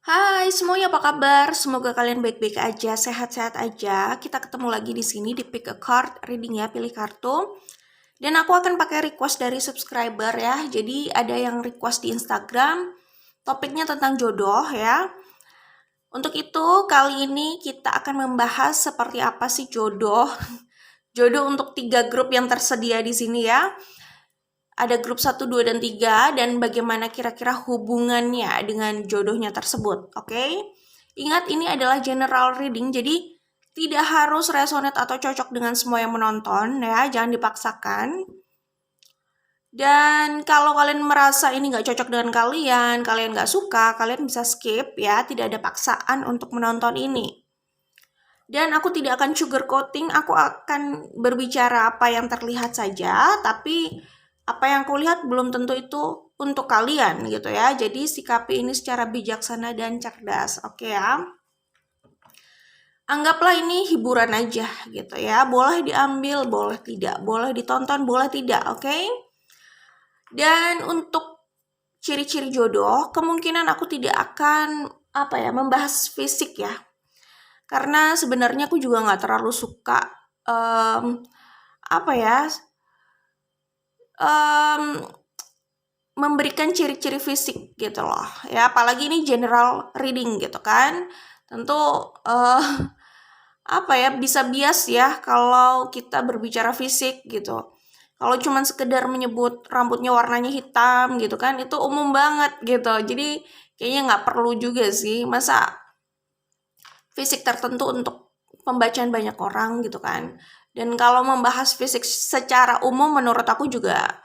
Hai semuanya, apa kabar? Semoga kalian baik-baik aja, sehat-sehat aja. Kita ketemu lagi di sini di Pick a Card Reading ya, pilih kartu. Dan aku akan pakai request dari subscriber ya. Jadi ada yang request di Instagram, topiknya tentang jodoh ya. Untuk itu kali ini kita akan membahas seperti apa sih jodoh. Jodoh untuk 3 grup yang tersedia di sini ya. Ada grup 1, 2, dan 3, dan bagaimana kira-kira hubungannya dengan jodohnya tersebut, oke? Ingat, ini adalah general reading, jadi tidak harus resonate atau cocok dengan semua yang menonton, ya, jangan dipaksakan. Dan kalau kalian merasa ini nggak cocok dengan kalian nggak suka, kalian bisa skip ya, tidak ada paksaan untuk menonton ini. Dan aku tidak akan sugarcoating, aku akan berbicara apa yang terlihat saja, tapi apa yang aku lihat belum tentu itu untuk kalian gitu ya. Jadi sikapi ini secara bijaksana dan cerdas, oke ya. Anggaplah ini hiburan aja gitu ya. Boleh diambil, boleh tidak. Boleh ditonton, boleh tidak, oke? Dan untuk ciri-ciri jodoh, kemungkinan aku tidak akan membahas fisik ya. Karena sebenarnya aku juga nggak terlalu suka memberikan ciri-ciri fisik gitu loh ya, apalagi ini general reading gitu kan. Tentu bisa bias ya kalau kita berbicara fisik gitu. Kalau cuman sekedar menyebut rambutnya warnanya hitam gitu kan, itu umum banget gitu. Jadi kayaknya nggak perlu juga sih, masa fisik tertentu untuk pembacaan banyak orang gitu kan. Dan kalau membahas fisik secara umum menurut aku juga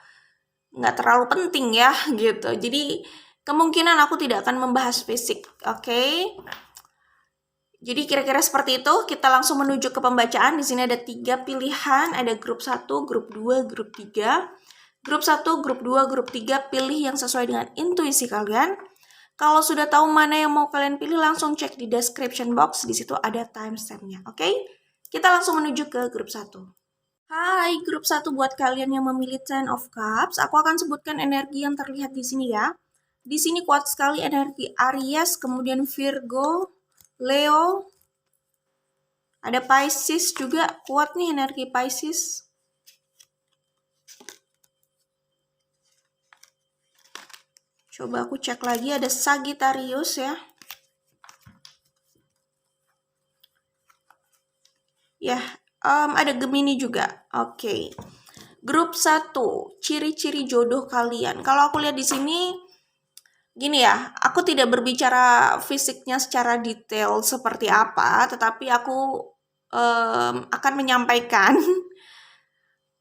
nggak terlalu penting ya gitu. Jadi kemungkinan aku tidak akan membahas fisik, oke? Jadi kira-kira seperti itu. Kita langsung menuju ke pembacaan. Di sini ada 3 pilihan, ada grup 1, grup 2, grup 3. Grup 1, grup 2, grup 3, pilih yang sesuai dengan intuisi kalian. Kalau sudah tahu mana yang mau kalian pilih, langsung cek di description box, di situ ada timestamp-nya, oke? Kita langsung menuju ke grup 1. Hai, grup 1 buat kalian yang memilih Ten of Cups, aku akan sebutkan energi yang terlihat di sini ya. Di sini kuat sekali energi Aries, kemudian Virgo, Leo, ada Pisces juga, kuat nih energi Pisces. Coba aku cek lagi, ada Sagittarius ya. Ya, ada Gemini juga. Oke. Grup 1, ciri-ciri jodoh kalian. Kalau aku lihat di sini gini ya, aku tidak berbicara fisiknya secara detail seperti apa, tetapi aku akan menyampaikan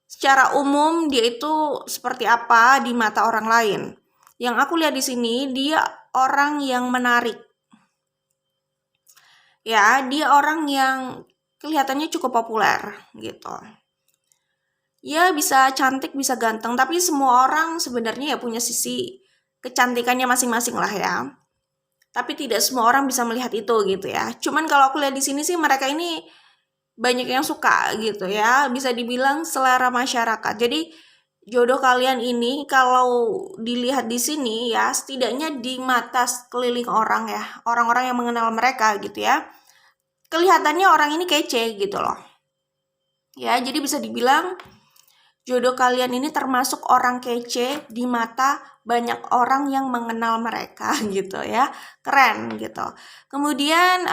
secara umum dia itu seperti apa di mata orang lain. Yang aku lihat di sini, dia orang yang menarik. Ya, dia orang yang kelihatannya cukup populer gitu. Ya bisa cantik, bisa ganteng, tapi semua orang sebenarnya ya punya sisi kecantikannya masing-masing lah ya. Tapi tidak semua orang bisa melihat itu gitu ya. Cuman kalau aku lihat di sini sih mereka ini banyak yang suka gitu ya. Bisa dibilang selera masyarakat. Jadi jodoh kalian ini kalau dilihat di sini ya, setidaknya di mata sekeliling orang ya, orang-orang yang mengenal mereka gitu ya, kelihatannya orang ini kece gitu loh. Ya, jadi bisa dibilang jodoh kalian ini termasuk orang kece di mata banyak orang yang mengenal mereka gitu ya. Keren gitu. Kemudian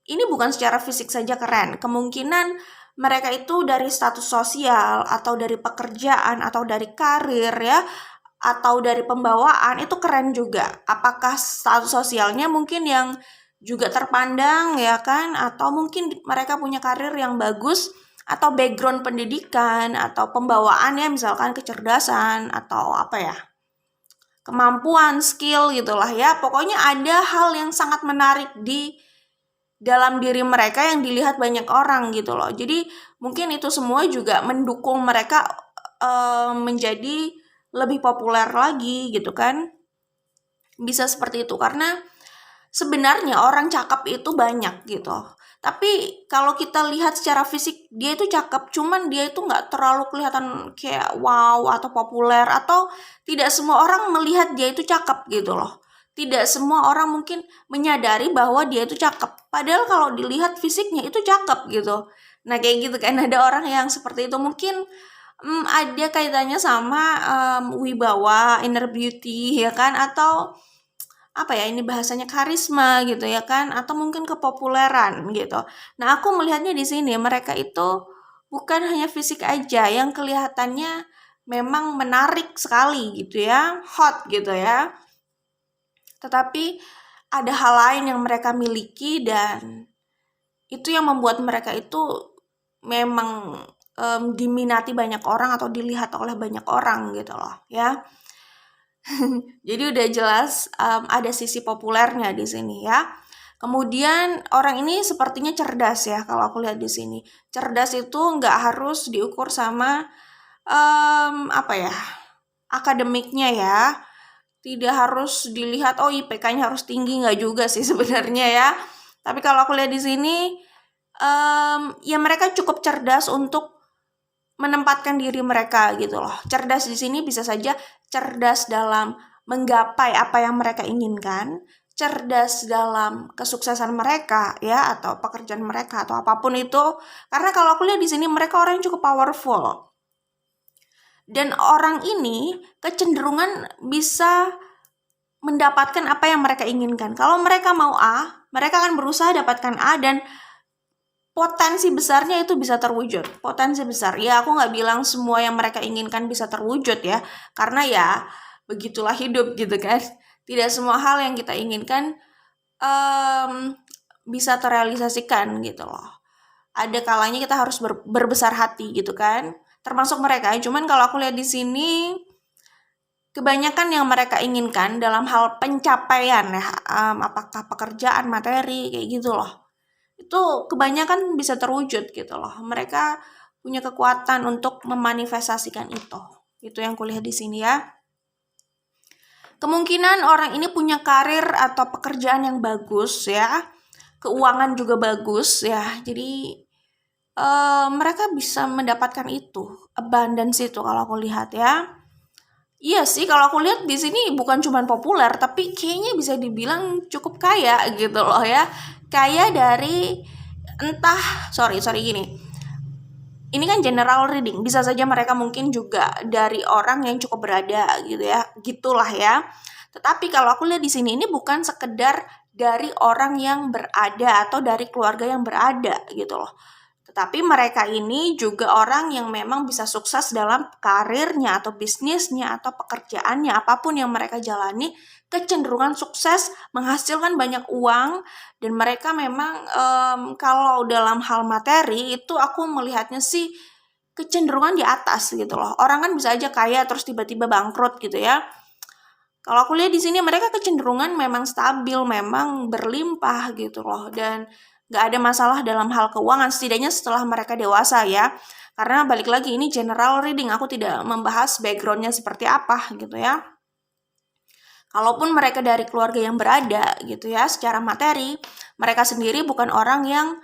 ini bukan secara fisik saja keren. Kemungkinan mereka itu dari status sosial atau dari pekerjaan atau dari karir ya, atau dari pembawaan itu keren juga. Apakah status sosialnya mungkin yang juga terpandang ya kan, atau mungkin mereka punya karir yang bagus, atau background pendidikan atau pembawaannya misalkan kecerdasan atau kemampuan, skill gitulah ya. Pokoknya ada hal yang sangat menarik di dalam diri mereka yang dilihat banyak orang gitu loh. Jadi mungkin itu semua juga mendukung mereka menjadi lebih populer lagi gitu kan. Bisa seperti itu karena sebenarnya orang cakep itu banyak gitu. Tapi kalau kita lihat secara fisik, dia itu cakep, cuman dia itu nggak terlalu kelihatan kayak wow atau populer, atau tidak semua orang melihat dia itu cakep gitu loh. tidak semua orang mungkin menyadari bahwa dia itu cakep. Padahal kalau dilihat fisiknya itu cakep gitu. Nah kayak gitu kan, ada orang yang seperti itu mungkin ada kaitannya sama wibawa, inner beauty ya kan, atau apa ya ini bahasanya karisma gitu ya kan, atau mungkin kepopuleran gitu. Nah aku melihatnya di sini mereka itu bukan hanya fisik aja yang kelihatannya memang menarik sekali gitu ya, hot gitu ya, tetapi ada hal lain yang mereka miliki dan itu yang membuat mereka itu memang diminati banyak orang atau dilihat oleh banyak orang gitu loh ya. Jadi udah jelas ada sisi populernya di sini ya. Kemudian orang ini sepertinya cerdas ya kalau aku lihat di sini. Cerdas itu nggak harus diukur sama apa ya akademiknya ya. Tidak harus dilihat oh IPK-nya harus tinggi, nggak juga sih sebenarnya ya. Tapi kalau aku lihat di sini ya mereka cukup cerdas untuk menempatkan diri mereka gitu loh. Cerdas di sini bisa saja cerdas dalam menggapai apa yang mereka inginkan, cerdas dalam kesuksesan mereka ya, atau pekerjaan mereka atau apapun itu. Karena kalau aku lihat di sini mereka orang yang cukup powerful. Dan orang ini kecenderungan bisa mendapatkan apa yang mereka inginkan. Kalau mereka mau A, mereka akan berusaha dapatkan A dan potensi besarnya itu bisa terwujud. Potensi besar. Ya aku nggak bilang semua yang mereka inginkan bisa terwujud ya. Karena ya begitulah hidup gitu kan. Tidak semua hal yang kita inginkan bisa terrealisasikan gitu loh. Ada kalanya kita harus berbesar hati gitu kan. Termasuk mereka. Cuman kalau aku lihat di sini kebanyakan yang mereka inginkan dalam hal pencapaian ya, apakah pekerjaan, materi, kayak gitu loh. Itu kebanyakan bisa terwujud gitu loh. Mereka punya kekuatan untuk memanifestasikan itu. Itu yang kulihat di sini ya. Kemungkinan orang ini punya karir atau pekerjaan yang bagus ya. Keuangan juga bagus ya. Jadi mereka bisa mendapatkan itu, abundance itu kalau aku lihat ya. Iya sih, kalau aku lihat di sini bukan cuma populer, tapi kayaknya bisa dibilang cukup kaya gitu loh ya. Kaya dari sorry gini. Ini kan general reading, bisa saja mereka mungkin juga dari orang yang cukup berada gitu ya, gitulah ya. Tetapi kalau aku lihat di sini ini bukan sekedar dari orang yang berada atau dari keluarga yang berada gitu loh. Tetapi mereka ini juga orang yang memang bisa sukses dalam karirnya atau bisnisnya atau pekerjaannya, apapun yang mereka jalani, kecenderungan sukses, menghasilkan banyak uang, dan mereka memang kalau dalam hal materi itu aku melihatnya sih kecenderungan di atas gitu loh. Orang kan bisa aja kaya terus tiba-tiba bangkrut gitu ya. Kalau aku lihat di sini mereka kecenderungan memang stabil, memang berlimpah gitu loh, dan nggak ada masalah dalam hal keuangan setidaknya setelah mereka dewasa ya. Karena balik lagi ini general reading, aku tidak membahas backgroundnya seperti apa gitu ya. Kalaupun mereka dari keluarga yang berada gitu ya, secara materi, mereka sendiri bukan orang yang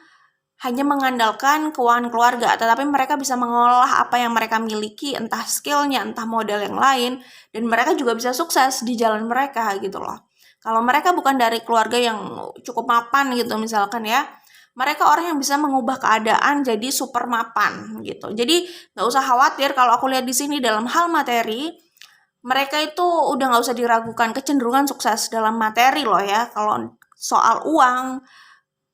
hanya mengandalkan keuangan keluarga, tetapi mereka bisa mengolah apa yang mereka miliki, entah skillnya, entah modal yang lain, dan mereka juga bisa sukses di jalan mereka gitu loh. Kalau mereka bukan dari keluarga yang cukup mapan gitu misalkan ya, mereka orang yang bisa mengubah keadaan jadi super mapan gitu. Jadi nggak usah khawatir kalau aku lihat di sini dalam hal materi, mereka itu udah nggak usah diragukan kecenderungan sukses dalam materi loh ya. Kalau soal uang,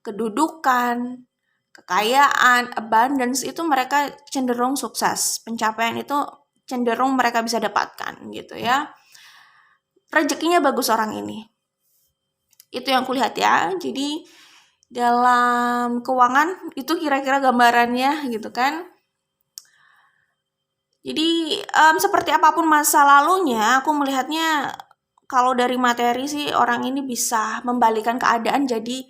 kedudukan, kekayaan, abundance itu mereka cenderung sukses. Pencapaian itu cenderung mereka bisa dapatkan gitu ya. Rezekinya bagus orang ini. Itu yang kulihat ya. Jadi dalam keuangan itu kira-kira gambarannya gitu kan. Jadi seperti apapun masa lalunya, aku melihatnya kalau dari materi sih orang ini bisa membalikan keadaan jadi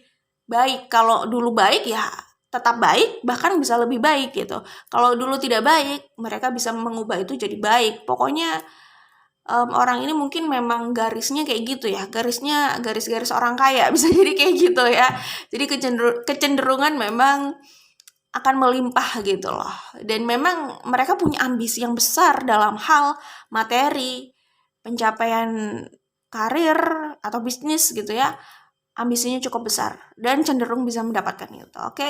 baik. Kalau dulu baik ya tetap baik, bahkan bisa lebih baik gitu. Kalau dulu tidak baik, mereka bisa mengubah itu jadi baik. Pokoknya orang ini mungkin memang garisnya kayak gitu ya, garisnya garis-garis orang kaya, bisa jadi kayak gitu ya. Jadi kecenderungan memang akan melimpah gitu loh. Dan memang mereka punya ambisi yang besar dalam hal materi, pencapaian karir atau bisnis gitu ya, ambisinya cukup besar dan cenderung bisa mendapatkan itu. Oke.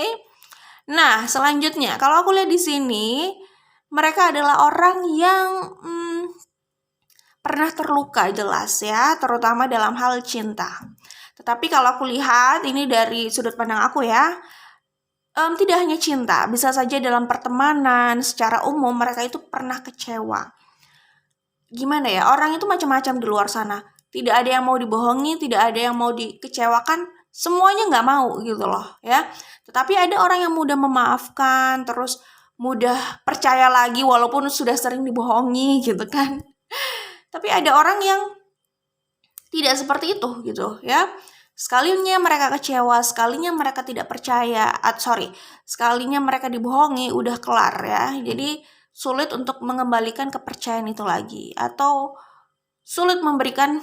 Nah, selanjutnya kalau aku lihat di sini, mereka adalah orang yang pernah terluka jelas ya, terutama dalam hal cinta. Tetapi kalau aku lihat ini dari sudut pandang aku ya, tidak hanya cinta, bisa saja dalam pertemanan, secara umum mereka itu pernah kecewa. Gimana ya, orang itu macam-macam di luar sana. Tidak ada yang mau dibohongi, tidak ada yang mau dikecewakan, semuanya nggak mau gitu loh ya. Tetapi ada orang yang mudah memaafkan, terus mudah percaya lagi walaupun sudah sering dibohongi gitu kan. Tapi ada orang yang tidak seperti itu gitu ya. Sekalinya mereka kecewa, sekalinya mereka tidak percaya, sekalinya mereka dibohongi, udah kelar ya. Jadi sulit untuk mengembalikan kepercayaan itu lagi, atau sulit memberikan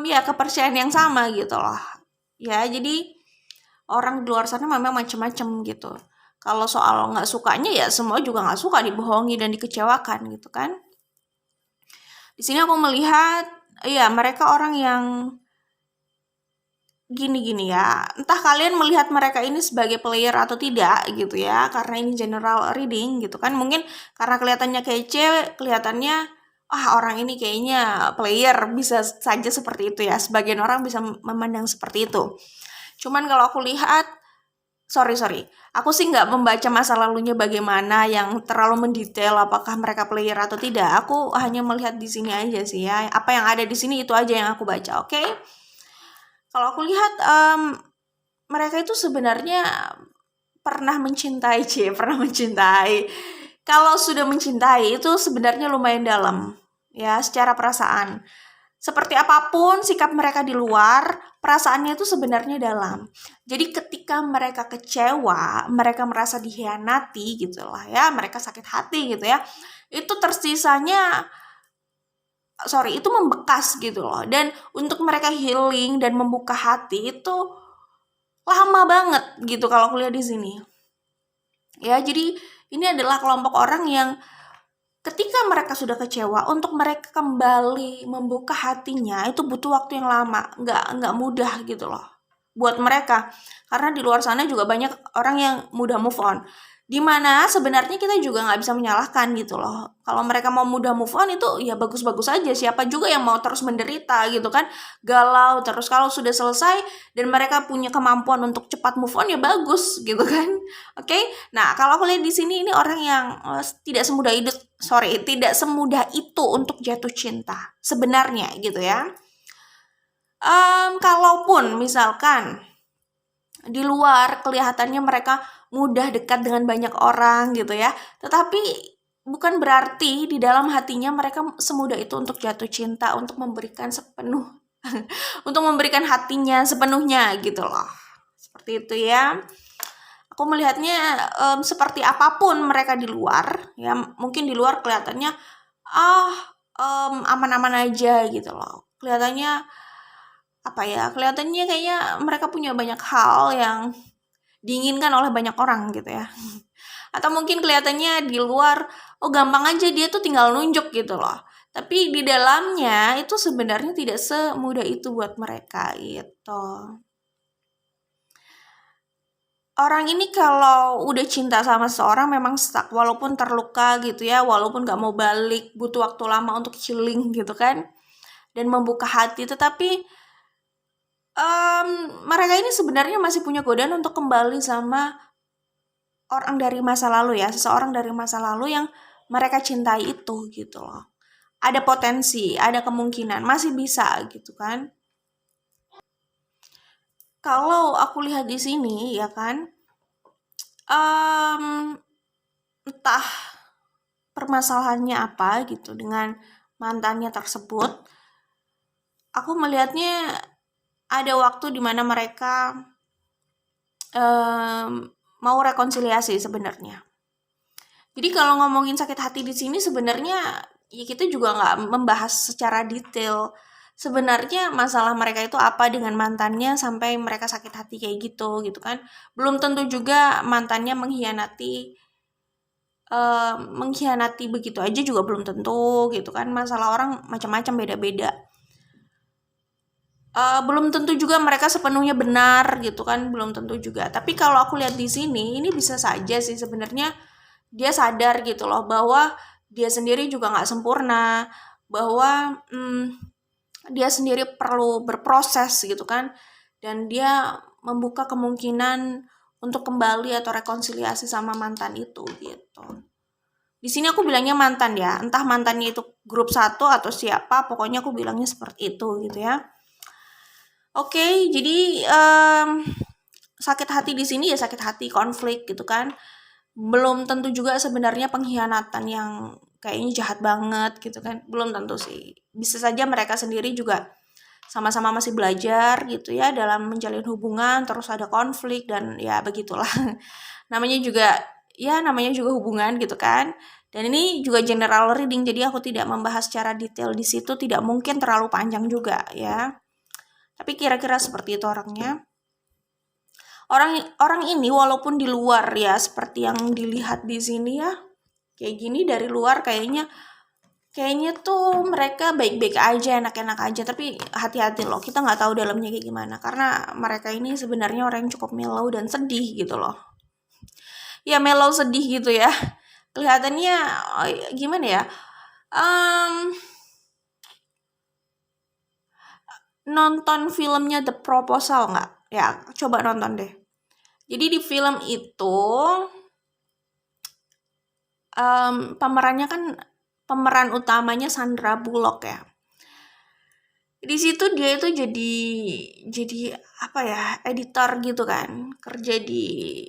ya kepercayaan yang sama gitu loh. Ya, jadi orang di luar sana memang macam-macam gitu. Kalau soal nggak sukanya ya semua juga nggak suka dibohongi dan dikecewakan gitu kan. Di sini aku melihat ya mereka orang yang gini-gini ya, entah kalian melihat mereka ini sebagai player atau tidak gitu ya, karena ini general reading gitu kan, mungkin karena kelihatannya kece, kelihatannya orang ini kayaknya player, bisa saja seperti itu ya, sebagian orang bisa memandang seperti itu. Cuman kalau aku lihat, sorry, aku sih nggak membaca masa lalunya bagaimana yang terlalu mendetail apakah mereka player atau tidak, aku hanya melihat di sini aja sih ya, apa yang ada di sini itu aja yang aku baca, oke? Kalau aku lihat mereka itu sebenarnya pernah mencintai. Kalau sudah mencintai itu sebenarnya lumayan dalam ya secara perasaan. Seperti apapun sikap mereka di luar, perasaannya itu sebenarnya dalam. Jadi ketika mereka kecewa, mereka merasa dikhianati gitu lah ya, mereka sakit hati gitu ya. Itu tersisanya itu membekas gitu loh. Dan untuk mereka healing dan membuka hati itu lama banget gitu kalau aku lihat di sini. Ya, jadi ini adalah kelompok orang yang ketika mereka sudah kecewa, untuk mereka kembali membuka hatinya itu butuh waktu yang lama, nggak mudah gitu loh buat mereka. Karena di luar sana juga banyak orang yang mudah move on. Dimana sebenarnya kita juga nggak bisa menyalahkan gitu loh. Kalau mereka mau mudah move on itu ya bagus-bagus aja. Siapa juga yang mau terus menderita gitu kan. Galau terus, kalau sudah selesai dan mereka punya kemampuan untuk cepat move on ya bagus gitu kan. Oke. Nah, kalau aku lihat di sini ini orang yang tidak semudah itu untuk jatuh cinta sebenarnya gitu ya. Kalaupun misalkan di luar kelihatannya mereka mudah dekat dengan banyak orang gitu ya, tetapi bukan berarti di dalam hatinya mereka semudah itu untuk jatuh cinta, untuk memberikan untuk memberikan hatinya sepenuhnya gitu loh. Seperti itu ya. Aku melihatnya seperti apapun mereka di luar ya, mungkin di luar kelihatannya aman-aman aja gitu loh. Kelihatannya kayaknya mereka punya banyak hal yang diinginkan oleh banyak orang gitu ya. Atau mungkin kelihatannya di luar, gampang aja dia tuh tinggal nunjuk gitu loh. Tapi di dalamnya itu sebenarnya tidak semudah itu buat mereka gitu. Orang ini kalau udah cinta sama seseorang memang stuck, walaupun terluka gitu ya, walaupun gak mau balik, butuh waktu lama untuk healing gitu kan, dan membuka hati, tetapi mereka ini sebenarnya masih punya godaan untuk kembali sama orang dari masa lalu ya, seseorang dari masa lalu yang mereka cintai itu gitu loh. Ada potensi, ada kemungkinan, masih bisa gitu kan. Kalau aku lihat di sini ya kan, entah permasalahannya apa gitu dengan mantannya tersebut. Aku melihatnya ada waktu di mana mereka mau rekonsiliasi sebenarnya. Jadi kalau ngomongin sakit hati di sini sebenarnya ya kita juga nggak membahas secara detail. Sebenarnya masalah mereka itu apa dengan mantannya sampai mereka sakit hati kayak gitu kan. Belum tentu juga mantannya mengkhianati mengkhianati begitu aja juga belum tentu gitu kan. Masalah orang macam-macam, beda-beda. Belum tentu juga mereka sepenuhnya benar gitu kan, belum tentu juga. Tapi kalau aku lihat di sini, ini bisa saja sih sebenarnya dia sadar gitu loh bahwa dia sendiri juga nggak sempurna, bahwa dia sendiri perlu berproses gitu kan, dan dia membuka kemungkinan untuk kembali atau rekonsiliasi sama mantan itu gitu. Di sini aku bilangnya mantan ya, entah mantannya itu grup 1 atau siapa, pokoknya aku bilangnya seperti itu gitu ya. Oke, jadi sakit hati di sini ya sakit hati, konflik gitu kan. Belum tentu juga sebenarnya pengkhianatan yang kayaknya jahat banget gitu kan. Belum tentu sih. Bisa saja mereka sendiri juga sama-sama masih belajar gitu ya dalam menjalin hubungan, terus ada konflik dan ya begitulah. namanya juga hubungan gitu kan. Dan ini juga general reading, jadi aku tidak membahas secara detail di situ, tidak mungkin terlalu panjang juga ya. Tapi kira-kira seperti itu orangnya. Orang ini walaupun di luar ya seperti yang dilihat di sini ya, kayak gini dari luar kayaknya tuh mereka baik-baik aja, enak-enak aja, tapi hati-hati loh, kita nggak tahu dalamnya kayak gimana, karena mereka ini sebenarnya orang yang cukup mellow dan sedih gitu loh. Ya mellow sedih gitu ya, kelihatannya gimana ya, nonton filmnya The Proposal nggak? Ya coba nonton deh. Jadi di film itu pemeran utamanya Sandra Bullock ya. Di situ dia itu jadi apa ya, editor gitu kan, kerja di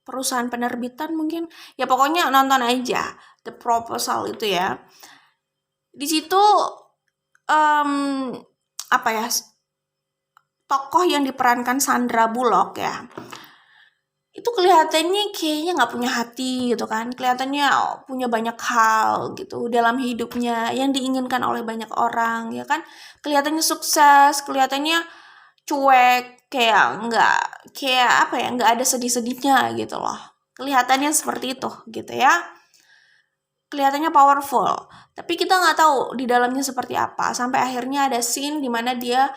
perusahaan penerbitan mungkin. Ya pokoknya nonton aja The Proposal itu ya. Di situ apa ya, tokoh yang diperankan Sandra Bullock ya, itu kelihatannya kayaknya nggak punya hati gitu kan, kelihatannya punya banyak hal gitu dalam hidupnya yang diinginkan oleh banyak orang ya kan, kelihatannya sukses, kelihatannya cuek, nggak ada sedih-sedihnya gitu loh, kelihatannya seperti itu gitu ya, kelihatannya powerful, tapi kita nggak tahu di dalamnya seperti apa, sampai akhirnya ada scene dimana dia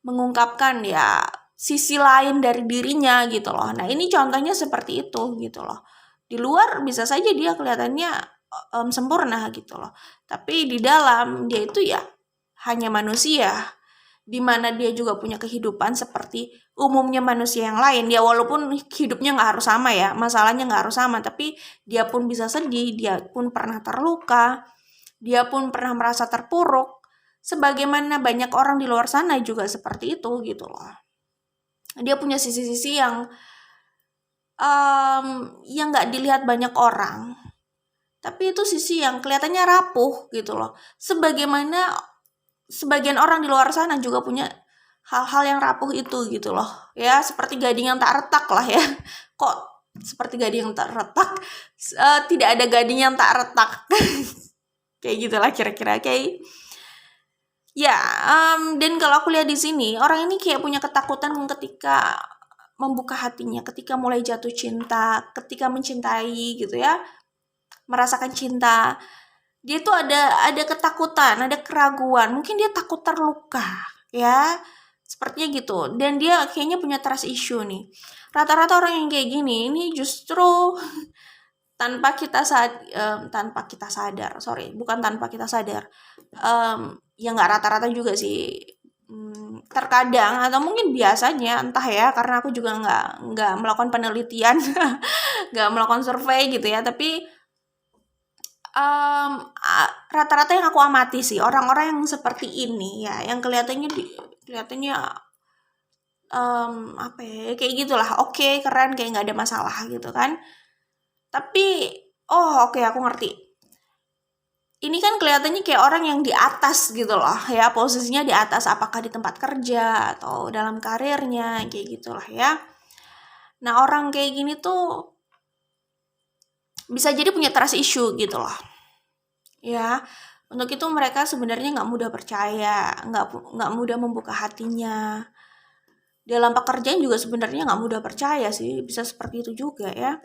mengungkapkan ya sisi lain dari dirinya gitu loh. Nah ini contohnya seperti itu gitu loh. Di luar bisa saja dia kelihatannya sempurna gitu loh. Tapi di dalam dia itu ya hanya manusia. Dimana dia juga punya kehidupan seperti umumnya manusia yang lain. Ya walaupun hidupnya gak harus sama ya. Masalahnya gak harus sama. Tapi dia pun bisa sedih. Dia pun pernah terluka. Dia pun pernah merasa terpuruk. Sebagaimana banyak orang di luar sana juga seperti itu gitu loh. Dia punya sisi-sisi yang nggak dilihat banyak orang, tapi itu sisi yang kelihatannya rapuh gitu loh. Sebagaimana sebagian orang di luar sana juga punya hal-hal yang rapuh itu gitu loh. Ya seperti gading yang tak retak lah ya. Kok seperti gading yang tak retak? Tidak ada gading yang tak retak. Kayak gitulah kira-kira kayak. Ya, dan kalau aku lihat di sini, orang ini kayak punya ketakutan ketika membuka hatinya, ketika mulai jatuh cinta, ketika mencintai gitu ya, merasakan cinta. Dia tuh ada ketakutan, ada keraguan, mungkin dia takut terluka, ya. Sepertinya gitu. Dan dia kayaknya punya trust issue nih. Rata-rata orang yang kayak gini ini justru tanpa kita sadar, ya nggak rata-rata juga sih, terkadang atau mungkin biasanya entah ya, karena aku juga nggak melakukan penelitian, nggak melakukan survei gitu ya, tapi rata-rata yang aku amati sih orang-orang yang seperti ini ya, yang kelihatannya apa ya, kayak gitulah, oke, keren, kayak nggak ada masalah gitu kan. Tapi oke, aku ngerti. Ini kan kelihatannya kayak orang yang di atas gitu loh ya, posisinya di atas, apakah di tempat kerja atau dalam karirnya, kayak gitulah ya. Nah orang kayak gini tuh bisa jadi punya trust issue gitu loh ya. Untuk itu mereka sebenarnya nggak mudah percaya, nggak mudah membuka hatinya. Dalam pekerjaan juga sebenarnya nggak mudah percaya sih, bisa seperti itu juga ya.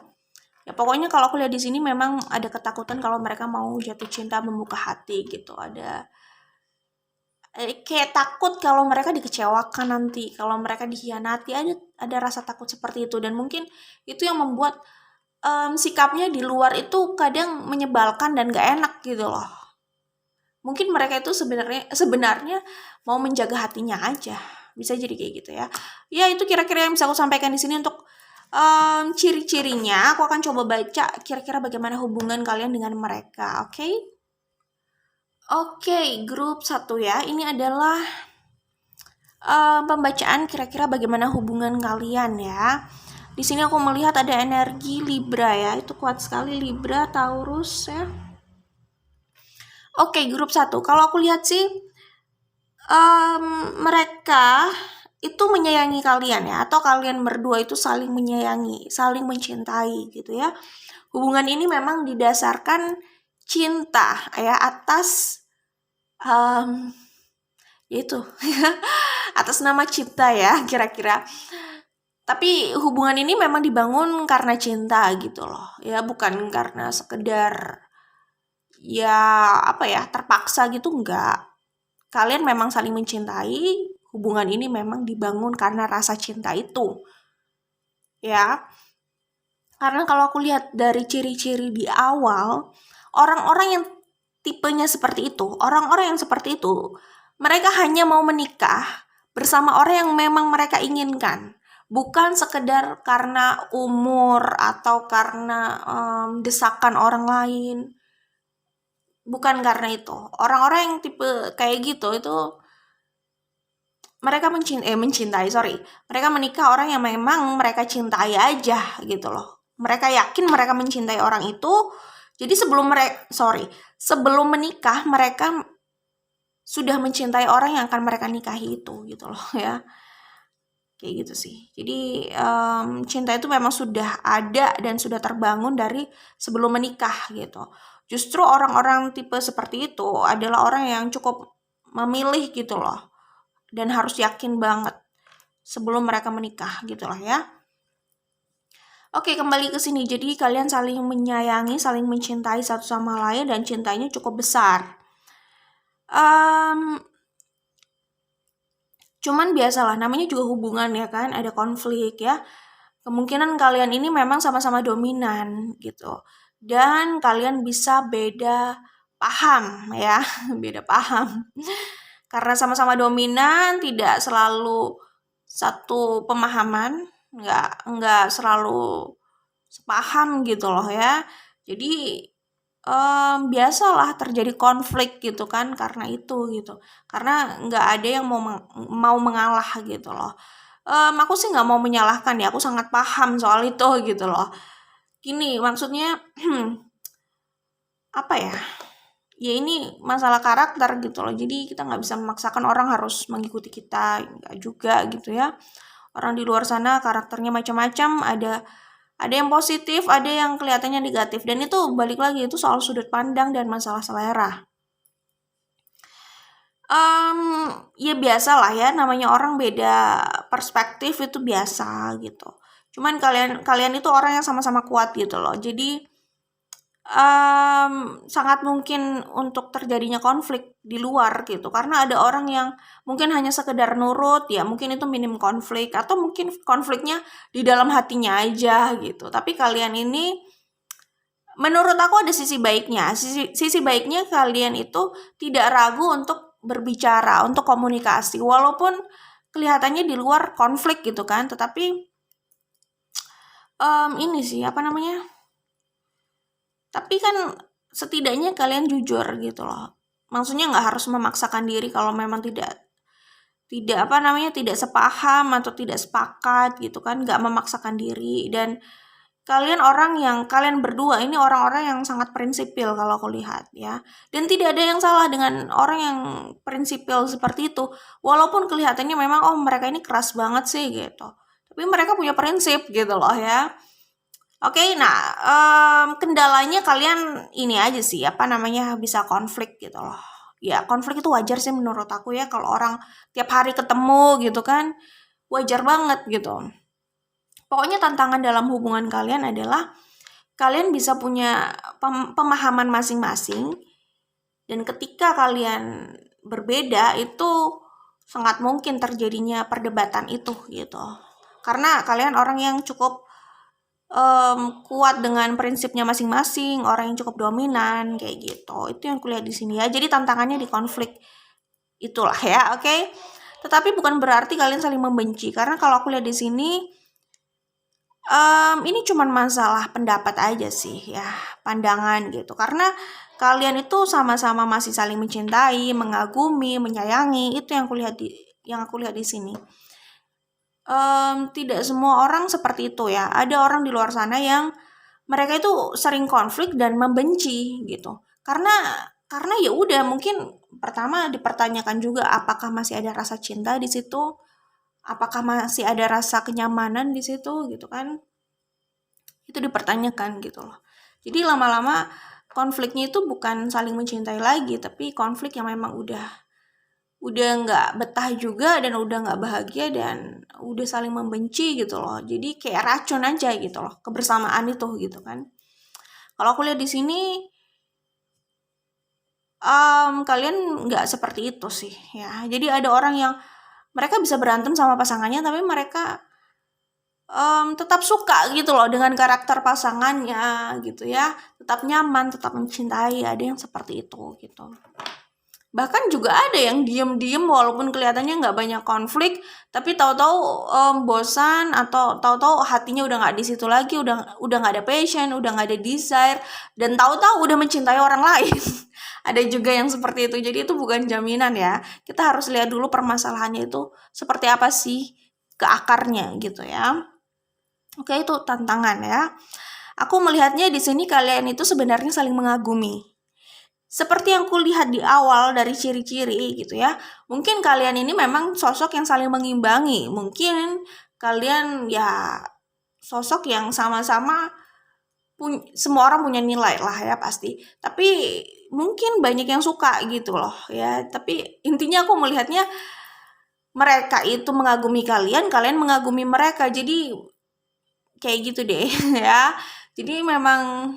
Ya pokoknya kalau aku lihat di sini memang ada ketakutan kalau mereka mau jatuh cinta, membuka hati gitu. Ada kayak takut kalau mereka dikecewakan nanti, kalau mereka dikhianati, ada rasa takut seperti itu. Dan mungkin itu yang membuat sikapnya di luar itu kadang menyebalkan dan gak enak gitu loh. Mungkin mereka itu sebenarnya mau menjaga hatinya aja. Bisa jadi kayak gitu ya. Ya itu kira-kira yang bisa aku sampaikan di sini untuk ciri-cirinya. Aku akan coba baca kira-kira bagaimana hubungan kalian dengan mereka, oke? Oke, grup 1 ya. Ini adalah pembacaan kira-kira bagaimana hubungan kalian ya. Di sini aku melihat ada energi Libra ya. Itu kuat sekali Libra, Taurus ya. Oke, grup 1. Kalau aku lihat sih mereka itu menyayangi kalian ya, atau kalian berdua itu saling menyayangi, saling mencintai gitu ya. Hubungan ini memang didasarkan cinta ya atas itu atas nama cinta ya kira-kira. Tapi hubungan ini memang dibangun karena cinta gitu loh ya, bukan karena sekedar ya apa ya terpaksa gitu, enggak. Kalian memang saling mencintai, hubungan ini memang dibangun karena rasa cinta itu ya. Karena kalau aku lihat dari ciri-ciri di awal, orang-orang yang tipenya seperti itu, orang-orang yang seperti itu, mereka hanya mau menikah bersama orang yang memang mereka inginkan. Bukan sekedar karena umur atau karena desakan orang lain. Bukan karena itu. Orang-orang yang tipe kayak gitu itu mereka mencintai, mereka menikah orang yang memang mereka cintai aja gitu loh. Mereka yakin mereka mencintai orang itu, jadi sebelum menikah mereka sudah mencintai orang yang akan mereka nikahi itu gitu loh ya. Kayak gitu sih. Jadi cinta itu memang sudah ada dan sudah terbangun dari sebelum menikah gitu. Justru orang-orang tipe seperti itu adalah orang yang cukup memilih gitu loh. Dan harus yakin banget sebelum mereka menikah gitu lah ya. Oke, kembali ke sini. Jadi kalian saling menyayangi, saling mencintai satu sama lain dan cintanya cukup besar. Cuman biasalah, namanya juga hubungan ya kan, ada konflik ya. Kemungkinan kalian ini memang sama-sama dominan gitu. Dan kalian bisa beda paham ya, beda paham. Karena sama-sama dominan, tidak selalu satu pemahaman, nggak selalu sepaham gitu loh ya. Jadi biasalah terjadi konflik gitu kan karena itu gitu. Karena nggak ada yang mau mengalah gitu loh. Aku sih nggak mau menyalahkan ya, aku sangat paham soal itu gitu loh. Gini, maksudnya apa ya? Ya ini masalah karakter gitu loh. Jadi kita nggak bisa memaksakan orang harus mengikuti kita, nggak juga gitu ya. Orang di luar sana karakternya macam-macam, ada yang positif, ada yang kelihatannya negatif, dan itu balik lagi itu soal sudut pandang dan masalah selera. Ya biasa lah ya, namanya orang beda perspektif itu biasa gitu. Cuman kalian itu orang yang sama-sama kuat gitu loh. Jadi sangat mungkin untuk terjadinya konflik di luar gitu, karena ada orang yang mungkin hanya sekedar nurut ya, mungkin itu minim konflik, atau mungkin konfliknya di dalam hatinya aja gitu. Tapi kalian ini menurut aku ada sisi baiknya. Sisi baiknya kalian itu tidak ragu untuk berbicara, untuk komunikasi, walaupun kelihatannya di luar konflik gitu kan, tetapi ini sih apa namanya, tapi kan setidaknya kalian jujur gitu loh. Maksudnya nggak harus memaksakan diri kalau memang tidak sepaham atau tidak sepakat gitu kan, nggak memaksakan diri. Dan kalian berdua ini orang-orang yang sangat prinsipil kalau aku lihat ya. Dan tidak ada yang salah dengan orang yang prinsipil seperti itu. Walaupun kelihatannya memang mereka ini keras banget sih gitu. Tapi mereka punya prinsip gitu loh ya. Oke, nah kendalanya kalian ini aja sih, bisa konflik gitu loh. Ya konflik itu wajar sih menurut aku ya, kalau orang tiap hari ketemu gitu kan, wajar banget gitu. Pokoknya tantangan dalam hubungan kalian adalah kalian bisa punya pemahaman masing-masing, dan ketika kalian berbeda itu sangat mungkin terjadinya perdebatan itu gitu. Karena kalian orang yang cukup kuat dengan prinsipnya masing-masing, orang yang cukup dominan kayak gitu. Itu yang kulihat di sini ya. Jadi tantangannya di konflik itulah ya, oke. Tetapi bukan berarti kalian saling membenci, karena kalau aku lihat di sini ini cuma masalah pendapat aja sih ya, pandangan gitu. Karena kalian itu sama-sama masih saling mencintai, mengagumi, menyayangi. Itu yang aku lihat di sini. Tidak semua orang seperti itu ya. Ada orang di luar sana yang mereka itu sering konflik dan membenci gitu. Karena ya udah, mungkin pertama dipertanyakan juga apakah masih ada rasa cinta di situ, apakah masih ada rasa kenyamanan di situ gitu kan. Itu dipertanyakan gitu loh. Jadi lama-lama konfliknya itu bukan saling mencintai lagi, tapi konflik yang memang udah nggak betah juga, dan udah nggak bahagia, dan udah saling membenci gitu loh. Jadi kayak racun aja gitu loh kebersamaan itu gitu kan. Kalau aku lihat di sini kalian nggak seperti itu sih ya. Jadi ada orang yang mereka bisa berantem sama pasangannya, tapi mereka tetap suka gitu loh dengan karakter pasangannya gitu ya, tetap nyaman, tetap mencintai. Ada yang seperti itu gitu. Bahkan juga ada yang diem-diem walaupun kelihatannya nggak banyak konflik, tapi tahu-tahu bosan, atau tahu-tahu hatinya udah nggak di situ lagi, udah nggak ada passion, udah nggak ada desire, dan tahu-tahu udah mencintai orang lain. Ada juga yang seperti itu. Jadi itu bukan jaminan ya. Kita harus lihat dulu permasalahannya itu seperti apa sih ke akarnya gitu ya. Oke, itu tantangan ya. Aku melihatnya di sini kalian itu sebenarnya saling mengagumi. Seperti yang kulihat di awal dari ciri-ciri gitu ya. Mungkin kalian ini memang sosok yang saling mengimbangi. Mungkin kalian ya sosok yang sama-sama semua orang punya nilai lah ya pasti. Tapi mungkin banyak yang suka gitu loh ya. Tapi intinya aku melihatnya mereka itu mengagumi kalian, kalian mengagumi mereka. Jadi kayak gitu deh ya. Jadi memang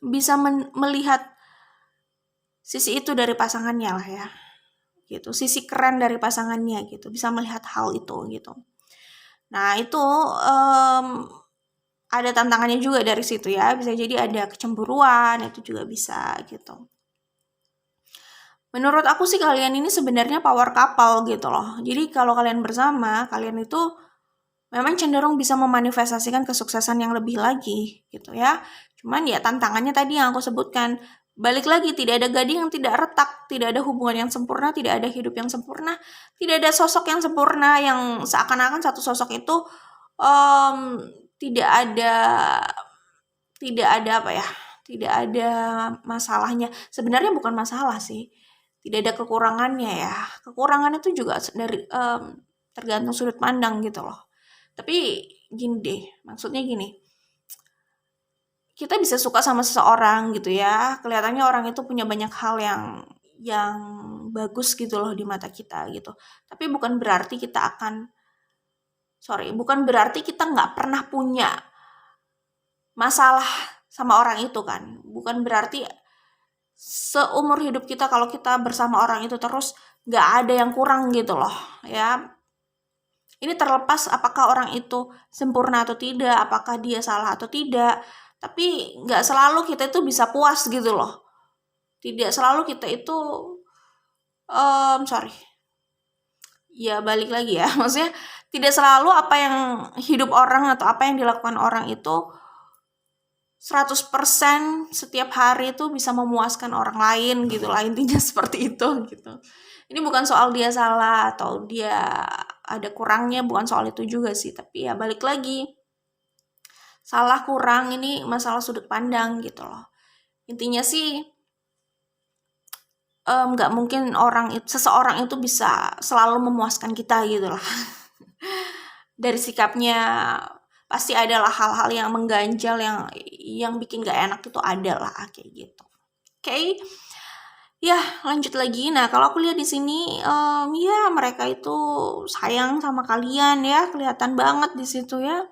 bisa melihat sisi itu dari pasangannya lah ya gitu, sisi keren dari pasangannya gitu, bisa melihat hal itu gitu. Nah itu ada tantangannya juga dari situ ya, bisa jadi ada kecemburuan, itu juga bisa gitu. Menurut aku sih kalian ini sebenarnya power couple gitu loh. Jadi kalau kalian bersama, kalian itu memang cenderung bisa memanifestasikan kesuksesan yang lebih lagi gitu ya. Cuman ya tantangannya tadi yang aku sebutkan, balik lagi, tidak ada gading yang tidak retak, tidak ada hubungan yang sempurna, tidak ada hidup yang sempurna, tidak ada sosok yang sempurna yang seakan-akan satu sosok itu tidak ada apa ya, tidak ada masalahnya. Sebenarnya bukan masalah sih, tidak ada kekurangannya ya. Kekurangan itu juga dari tergantung sudut pandang gitu loh. Tapi gini deh, maksudnya gini, kita bisa suka sama seseorang gitu ya, kelihatannya orang itu punya banyak hal yang bagus gitu loh di mata kita gitu. Tapi bukan berarti kita nggak pernah punya masalah sama orang itu kan. Bukan berarti seumur hidup kita kalau kita bersama orang itu terus nggak ada yang kurang gitu loh ya. Ini terlepas apakah orang itu sempurna atau tidak, apakah dia salah atau tidak. Tapi nggak selalu kita itu bisa puas gitu loh. Tidak selalu kita itu, ya balik lagi ya. Maksudnya tidak selalu apa yang hidup orang atau apa yang dilakukan orang itu 100% setiap hari itu bisa memuaskan orang lain gitu lah, intinya seperti itu gitu. Ini bukan soal dia salah atau dia ada kurangnya, bukan soal itu juga sih, tapi ya balik lagi, salah kurang ini masalah sudut pandang gitu loh. Intinya sih nggak mungkin seseorang itu bisa selalu memuaskan kita gitu lah. Dari sikapnya pasti adalah hal-hal yang mengganjal, yang bikin gak enak itu ada lah kayak gitu. Oke. Ya, lanjut lagi. Nah, kalau aku lihat di sini, ya mereka itu sayang sama kalian ya, kelihatan banget di situ ya.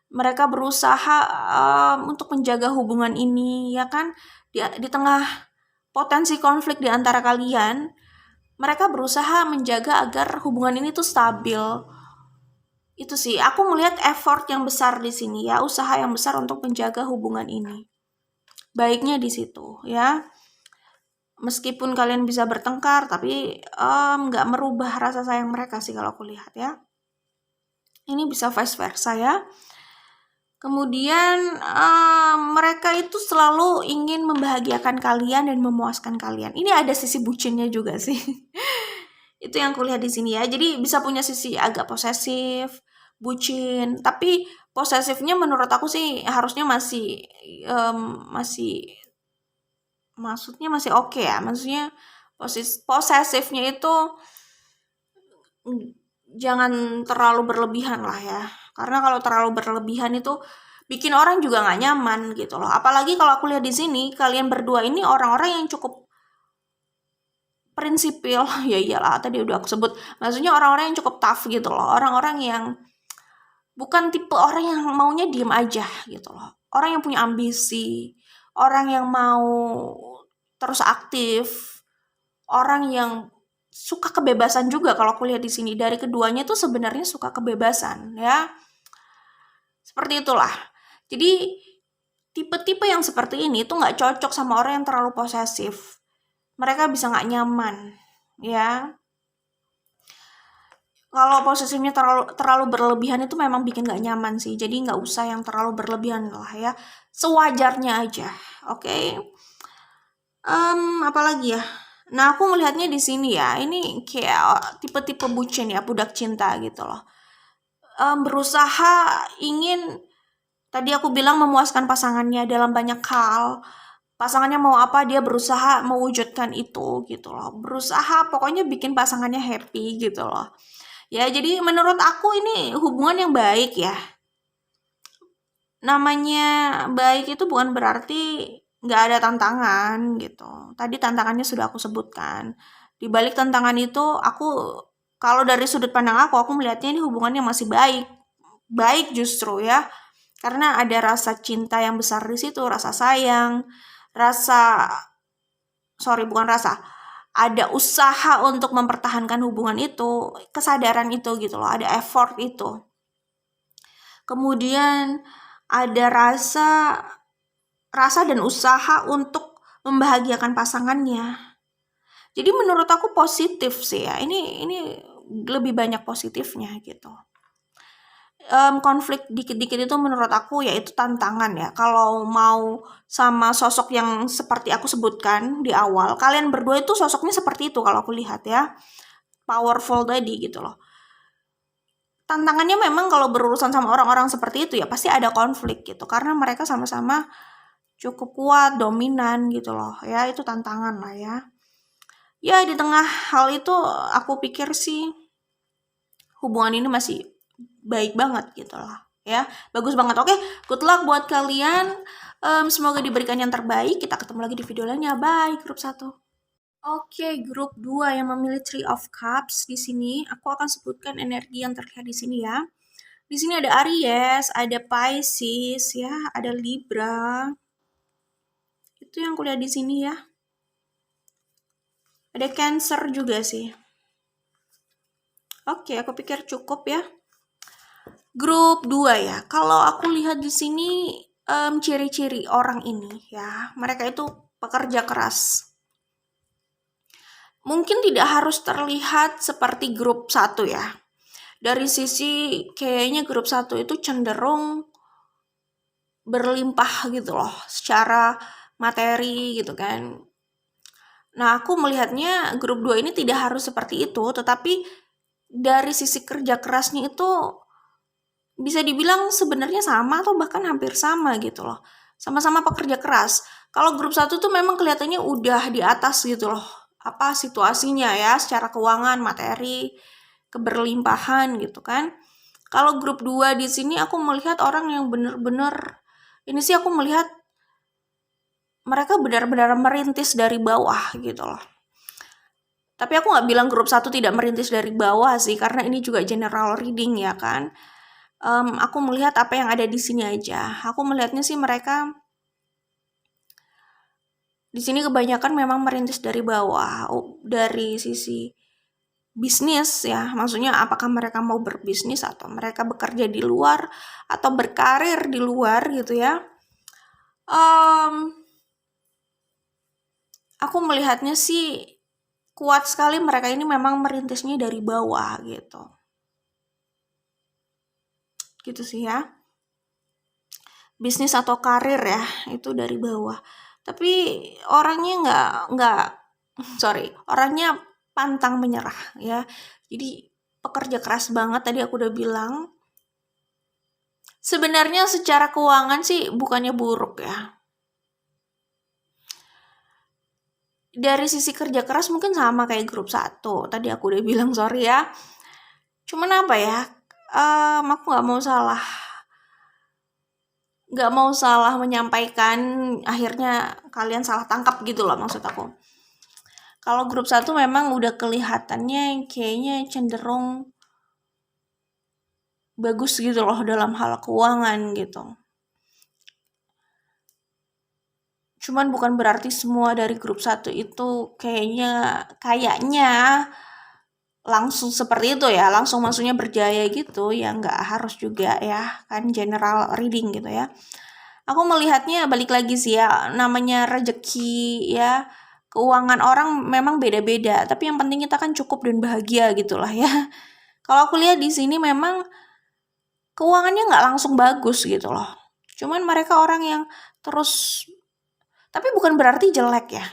Mereka berusaha untuk menjaga hubungan ini, ya kan? Di tengah potensi konflik di antara kalian, mereka berusaha menjaga agar hubungan ini tuh stabil. Itu sih, aku melihat effort yang besar di sini ya, usaha yang besar untuk menjaga hubungan ini. Baiknya di situ ya. Meskipun kalian bisa bertengkar, tapi nggak merubah rasa sayang mereka sih kalau aku lihat ya. Ini bisa vice versa ya. Kemudian mereka itu selalu ingin membahagiakan kalian dan memuaskan kalian. Ini ada sisi bucinnya juga sih. Itu yang kulihat di sini ya. Jadi bisa punya sisi agak posesif, bucin. Tapi posesifnya menurut aku sih harusnya maksudnya masih oke ya. Maksudnya posesifnya itu jangan terlalu berlebihan lah ya. Karena kalau terlalu berlebihan itu bikin orang juga nggak nyaman gitu loh. Apalagi kalau aku lihat di sini kalian berdua ini orang-orang yang cukup prinsipil. Ya iyalah, tadi udah aku sebut. Maksudnya orang-orang yang cukup tough gitu loh. Orang-orang yang bukan tipe orang yang maunya diem aja gitu loh. Orang yang punya ambisi, orang yang mau terus aktif, orang yang suka kebebasan juga. Kalau aku lihat di sini dari keduanya tuh sebenarnya suka kebebasan ya. Seperti itulah. Jadi tipe-tipe yang seperti ini tuh nggak cocok sama orang yang terlalu posesif. Mereka bisa nggak nyaman, ya. Kalau posesifnya terlalu berlebihan itu memang bikin nggak nyaman sih. Jadi nggak usah yang terlalu berlebihan lah ya. Sewajarnya aja, oke? Apalagi ya? Nah, aku melihatnya di sini ya. Ini kayak tipe-tipe bucin ya, budak cinta gitu loh. Berusaha ingin, tadi aku bilang memuaskan pasangannya dalam banyak hal. Pasangannya mau apa, dia berusaha mewujudkan itu gitu loh. Berusaha pokoknya bikin pasangannya happy gitu loh. Ya, jadi menurut aku ini hubungan yang baik ya. Namanya baik itu bukan berarti nggak ada tantangan gitu. Tadi tantangannya sudah aku sebutkan. Di balik tantangan itu kalau dari sudut pandang aku melihatnya ini hubungan yang masih baik. Baik justru ya. Karena ada rasa cinta yang besar di situ, rasa sayang, bukan rasa, ada usaha untuk mempertahankan hubungan itu, kesadaran itu gitu loh, ada effort itu. Kemudian ada rasa dan usaha untuk membahagiakan pasangannya. Jadi menurut aku positif sih ya. Ini lebih banyak positifnya gitu. Konflik dikit-dikit itu menurut aku ya itu tantangan ya. Kalau mau sama sosok yang seperti aku sebutkan di awal, kalian berdua itu sosoknya seperti itu kalau aku lihat ya. Powerful tadi gitu loh. Tantangannya memang kalau berurusan sama orang-orang seperti itu ya pasti ada konflik gitu. Karena mereka sama-sama cukup kuat, dominan gitu loh. Ya itu tantangan lah ya. Ya di tengah hal itu aku pikir sih hubungan ini masih baik banget gitu lah ya, bagus banget. Oke, good luck buat kalian. Semoga diberikan yang terbaik. Kita ketemu lagi di video lainnya. Bye grup 1. Oke, grup 2 yang memilih Three of Cups di sini aku akan sebutkan energi yang terlihat di sini ya. Di sini ada Aries, ada Pisces ya, ada Libra. Itu yang kulihat di sini ya. Ada Cancer juga sih. Oke, aku pikir cukup ya. Grup 2 ya. Kalau aku lihat di sini ciri-ciri orang ini ya, mereka itu pekerja keras. Mungkin tidak harus terlihat seperti grup 1 ya. Dari sisi kayaknya grup 1 itu cenderung berlimpah gitu loh secara materi gitu kan. Nah, aku melihatnya grup 2 ini tidak harus seperti itu, tetapi dari sisi kerja kerasnya itu bisa dibilang sebenarnya sama atau bahkan hampir sama gitu loh. Sama-sama pekerja keras. Kalau grup 1 tuh memang kelihatannya udah di atas gitu loh. Apa situasinya ya secara keuangan, materi, keberlimpahan gitu kan. Kalau grup 2 di sini aku melihat orang yang bener-bener ini sih aku melihat mereka benar-benar merintis dari bawah gitu loh. Tapi aku nggak bilang grup 1 tidak merintis dari bawah sih, karena ini juga general reading ya kan. Aku melihat apa yang ada di sini aja. Aku melihatnya sih mereka di sini kebanyakan memang merintis dari bawah, dari sisi bisnis ya. Maksudnya apakah mereka mau berbisnis atau mereka bekerja di luar atau berkarir di luar gitu ya. Aku melihatnya sih kuat sekali mereka ini memang merintisnya dari bawah gitu. Gitu sih ya. Bisnis atau karir ya, itu dari bawah. Tapi orangnya orangnya pantang menyerah ya. Jadi pekerja keras banget, tadi aku udah bilang. Sebenarnya secara keuangan sih bukannya buruk ya. Dari sisi kerja keras mungkin sama kayak grup 1. Tadi aku udah bilang sorry ya. Cuman apa ya? Aku nggak mau salah menyampaikan, akhirnya kalian salah tangkap gitu loh maksud aku. Kalau grup 1 memang udah kelihatannya kayaknya cenderung bagus gitu loh dalam hal keuangan gitu. Cuman bukan berarti semua dari grup 1 itu kayaknya langsung seperti itu ya, langsung maksudnya berjaya gitu ya, nggak harus juga ya, kan general reading gitu ya. Aku melihatnya balik lagi sih ya, namanya rezeki ya, keuangan orang memang beda-beda, tapi yang penting kita kan cukup dan bahagia gitulah ya. Kalau aku lihat di sini memang keuangannya nggak langsung bagus gitu loh. Cuman mereka orang yang terus, tapi bukan berarti jelek ya.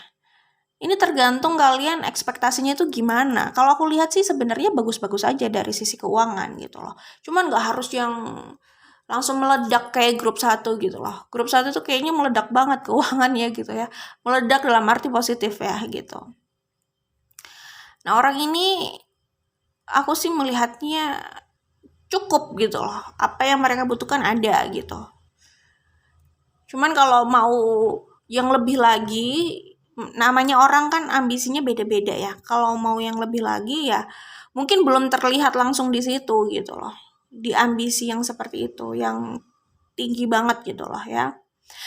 Ini tergantung kalian ekspektasinya itu gimana. Kalau aku lihat sih sebenarnya bagus-bagus aja dari sisi keuangan gitu loh. Cuman nggak harus yang langsung meledak kayak grup 1 gitu loh. Grup 1 tuh kayaknya meledak banget keuangannya gitu ya. Meledak dalam arti positif ya gitu. Nah orang ini aku sih melihatnya cukup gitu loh. Apa yang mereka butuhkan ada gitu. Cuman kalau mau yang lebih lagi, namanya orang kan ambisinya beda-beda ya. Kalau mau yang lebih lagi ya mungkin belum terlihat langsung di situ gitu loh. Di ambisi yang seperti itu, yang tinggi banget gitu loh ya.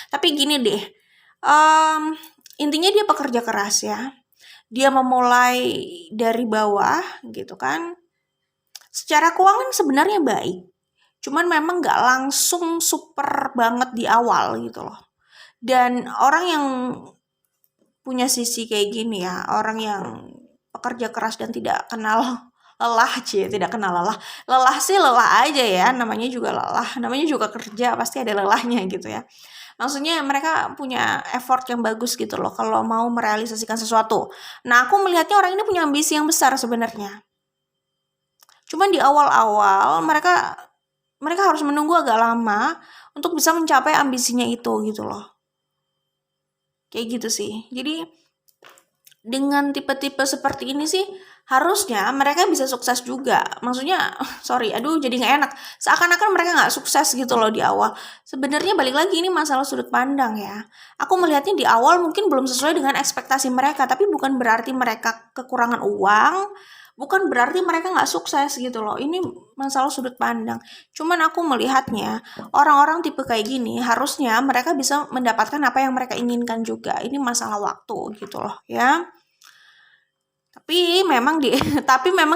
Tapi gini deh, intinya dia pekerja keras ya. Dia memulai dari bawah gitu kan. Secara keuangan sebenarnya baik. Cuman memang nggak langsung super banget di awal gitu loh. Dan orang yang punya sisi kayak gini ya, orang yang pekerja keras dan tidak kenal lelah, tidak kenal lelah. Lelah sih lelah aja ya, namanya juga lelah, namanya juga kerja, pasti ada lelahnya gitu ya. Maksudnya mereka punya effort yang bagus gitu loh kalau mau merealisasikan sesuatu. Nah, aku melihatnya orang ini punya ambisi yang besar sebenarnya. Cuman di awal-awal mereka harus menunggu agak lama untuk bisa mencapai ambisinya itu gitu loh. Kayak gitu sih. Jadi dengan tipe-tipe seperti ini sih harusnya mereka bisa sukses juga. Maksudnya, jadi nggak enak. Seakan-akan mereka nggak sukses gitu loh di awal. Sebenarnya balik lagi ini masalah sudut pandang ya. Aku melihatnya di awal mungkin belum sesuai dengan ekspektasi mereka, tapi bukan berarti mereka kekurangan uang, bukan berarti mereka nggak sukses gitu loh. Ini masalah sudut pandang. Cuman aku melihatnya orang-orang tipe kayak gini harusnya mereka bisa mendapatkan apa yang mereka inginkan juga. Ini masalah waktu gitu loh ya. Tapi memang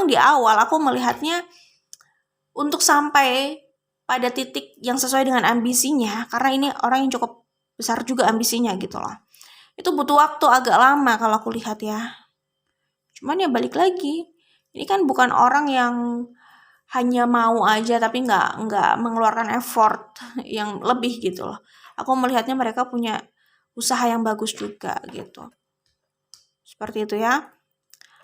di awal aku melihatnya untuk sampai pada titik yang sesuai dengan ambisinya, karena ini orang yang cukup besar juga ambisinya gitu loh. Itu butuh waktu agak lama kalau aku lihat ya. Cuman ya balik lagi, ini kan bukan orang yang hanya mau aja tapi nggak mengeluarkan effort yang lebih gitu loh. Aku melihatnya mereka punya usaha yang bagus juga gitu. Seperti itu ya.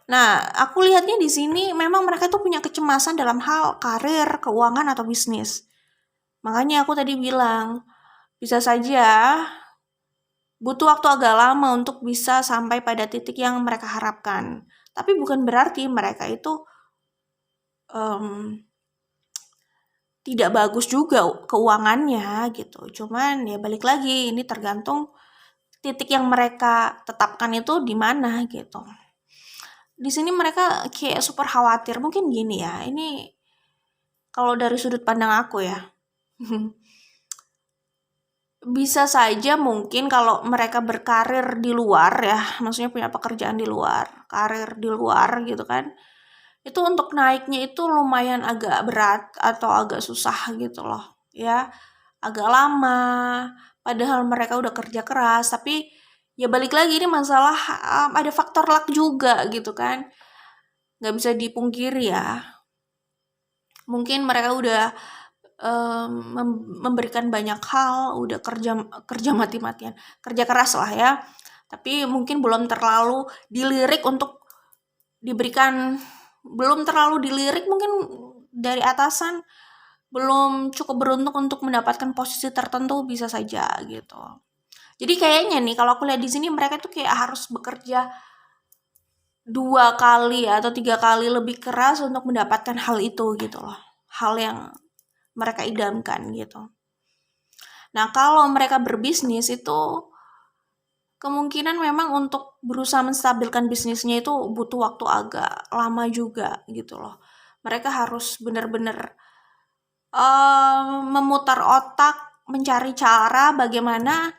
Nah, aku lihatnya di sini memang mereka tuh punya kecemasan dalam hal karir, keuangan, atau bisnis. Makanya aku tadi bilang, bisa saja butuh waktu agak lama untuk bisa sampai pada titik yang mereka harapkan. Tapi bukan berarti mereka itu tidak bagus juga keuangannya gitu. Cuman ya balik lagi, ini tergantung titik yang mereka tetapkan itu di mana gitu. Di sini mereka kayak super khawatir. Mungkin gini ya, ini kalau dari sudut pandang aku ya. Bisa saja mungkin kalau mereka berkarir di luar ya, maksudnya punya pekerjaan di luar, karir di luar gitu kan. Itu untuk naiknya itu lumayan agak berat atau agak susah gitu loh, ya. Agak lama, padahal mereka udah kerja keras, tapi ya balik lagi ini masalah ada faktor luck juga gitu kan. Nggak bisa dipungkiri ya. Mungkin mereka udah memberikan banyak hal, udah kerja mati-matian, kerja keras lah ya. Tapi mungkin belum terlalu dilirik untuk diberikan, belum terlalu dilirik mungkin dari atasan, belum cukup beruntung untuk mendapatkan posisi tertentu, bisa saja gitu. Jadi kayaknya nih kalau aku lihat di sini mereka tuh kayak harus bekerja 2 kali atau 3 kali lebih keras untuk mendapatkan hal itu gitu loh. Hal yang mereka idamkan gitu. Nah, kalau mereka berbisnis itu kemungkinan memang untuk berusaha menstabilkan bisnisnya itu butuh waktu agak lama juga gitu loh. Mereka harus benar-benar memutar otak, mencari cara bagaimana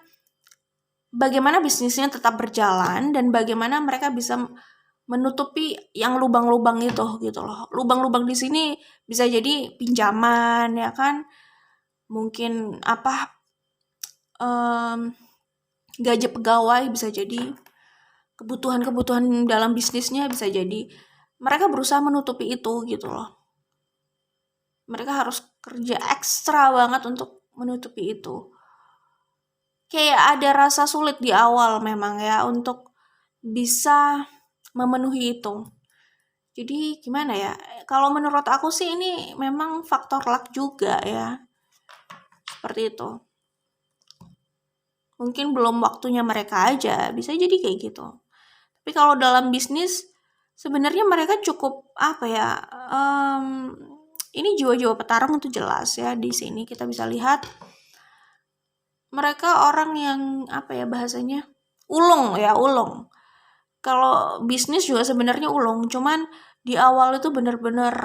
bisnisnya tetap berjalan dan bagaimana mereka bisa menutupi yang lubang-lubang itu gitu loh. Lubang-lubang di sini bisa jadi pinjaman ya kan, mungkin gaji pegawai, bisa jadi kebutuhan-kebutuhan dalam bisnisnya, bisa jadi mereka berusaha menutupi itu gitu loh. Mereka harus kerja ekstra banget untuk menutupi itu. Kayak ada rasa sulit di awal memang ya untuk bisa memenuhi itu. Jadi gimana ya, kalau menurut aku sih ini memang faktor luck juga ya, seperti itu. Mungkin belum waktunya mereka aja, bisa jadi kayak gitu. Tapi kalau dalam bisnis sebenarnya mereka cukup ini jiwa-jiwa petarung itu jelas ya. Di sini kita bisa lihat mereka orang yang bahasanya ulung. Kalau bisnis juga sebenarnya ulung, cuman di awal itu benar-benar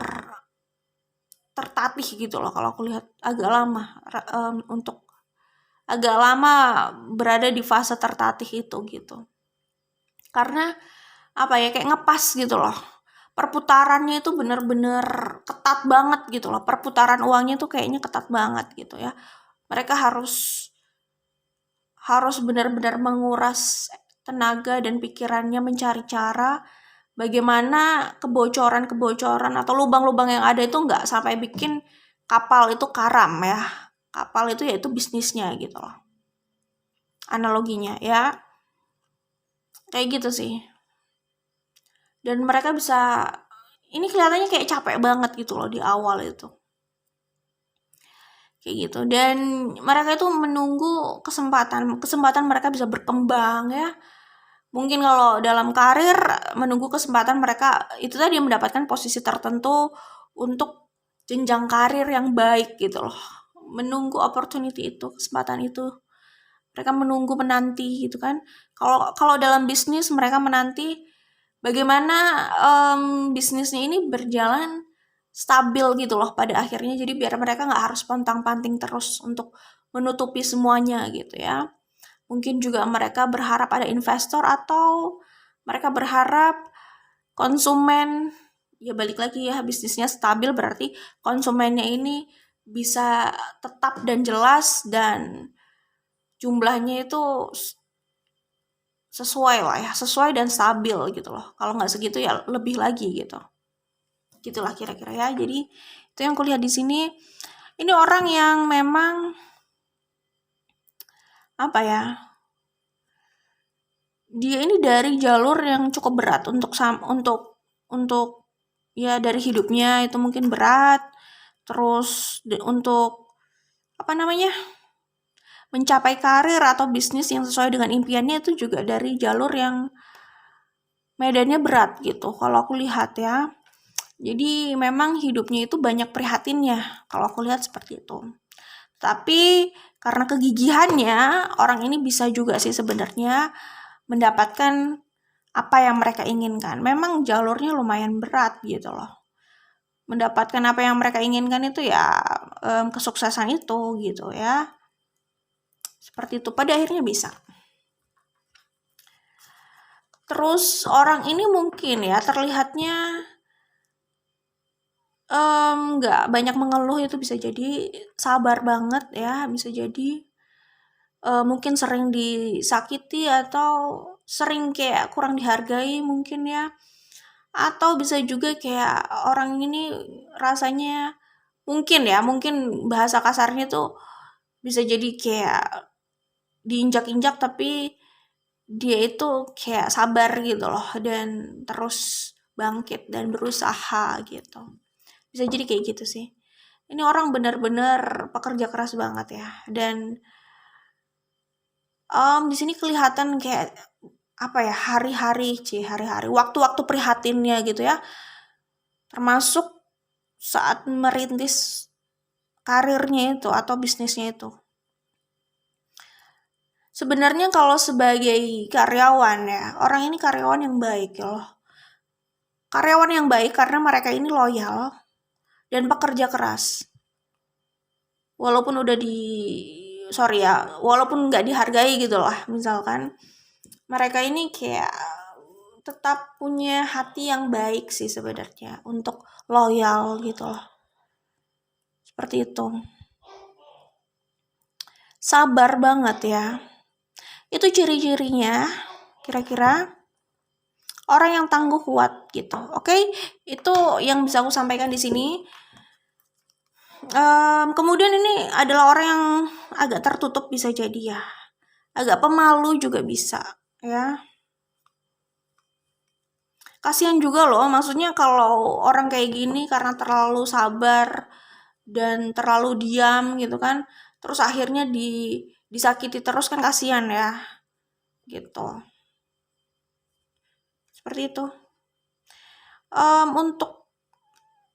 tertatih gitu loh. Kalau aku lihat agak lama agak lama berada di fase tertatih itu gitu. Karena kayak ngepas gitu loh. Perputarannya itu benar-benar ketat banget gitu loh. Perputaran uangnya tuh kayaknya ketat banget gitu ya. Mereka harus benar-benar menguras tenaga dan pikirannya mencari cara bagaimana kebocoran-kebocoran atau lubang-lubang yang ada itu nggak sampai bikin kapal itu karam ya. Kapal itu yaitu bisnisnya gitu loh. Analoginya ya. Kayak gitu sih. Dan mereka bisa, ini kelihatannya kayak capek banget gitu loh di awal itu. Kayak gitu. Dan mereka itu menunggu kesempatan mereka bisa berkembang ya. Mungkin kalau dalam karir menunggu kesempatan mereka itu tadi mendapatkan posisi tertentu untuk jenjang karir yang baik gitu loh. Menunggu opportunity itu, kesempatan itu. Mereka menanti gitu kan. Kalau dalam bisnis mereka menanti bagaimana bisnisnya ini berjalan stabil gitu loh pada akhirnya. Jadi biar mereka nggak harus pontang-panting terus untuk menutupi semuanya gitu ya. Mungkin juga mereka berharap ada investor atau mereka berharap konsumen, ya balik lagi ya, bisnisnya stabil berarti konsumennya ini bisa tetap dan jelas dan jumlahnya itu sesuai lah ya, sesuai dan stabil gitu loh. Kalau nggak segitu ya lebih lagi gitu. Gitulah kira-kira ya. Jadi itu yang kulihat di sini. Ini orang yang memang dia ini dari jalur yang cukup berat untuk ya dari hidupnya itu mungkin berat. Terus untuk mencapai karir atau bisnis yang sesuai dengan impiannya itu juga dari jalur yang medannya berat gitu kalau aku lihat ya. Jadi memang hidupnya itu banyak prihatinnya kalau aku lihat seperti itu. Tapi karena kegigihannya, orang ini bisa juga sih sebenarnya mendapatkan apa yang mereka inginkan. Memang jalurnya lumayan berat gitu loh. Mendapatkan apa yang mereka inginkan itu ya kesuksesan itu gitu ya. Seperti itu, pada akhirnya bisa. Terus orang ini mungkin ya terlihatnya nggak banyak mengeluh, itu bisa jadi sabar banget ya, bisa jadi mungkin sering disakiti atau sering kayak kurang dihargai mungkin ya, atau bisa juga kayak orang ini rasanya mungkin bahasa kasarnya tuh bisa jadi kayak diinjak-injak tapi dia itu kayak sabar gitu loh dan terus bangkit dan berusaha gitu. Bisa jadi kayak gitu sih. Ini orang benar-benar pekerja keras banget ya. Dan di sini kelihatan kayak apa ya, hari-hari, waktu-waktu prihatinnya gitu ya. Termasuk saat merintis karirnya itu atau bisnisnya itu. Sebenarnya kalau sebagai karyawan ya, orang ini karyawan yang baik ya loh. Karyawan yang baik karena mereka ini loyal dan pekerja keras. Walaupun walaupun nggak dihargai gitu loh, misalkan. Mereka ini kayak tetap punya hati yang baik sih sebenarnya untuk loyal gitu loh. Seperti itu. Sabar banget ya. Itu ciri-cirinya kira-kira orang yang tangguh kuat gitu. Oke, itu yang bisa aku sampaikan di sini. Kemudian ini adalah orang yang agak tertutup bisa jadi ya. Agak pemalu juga bisa ya. Kasihan juga loh, maksudnya kalau orang kayak gini karena terlalu sabar dan terlalu diam gitu kan, terus akhirnya disakiti terus kan kasihan ya, gitu. Seperti itu. Untuk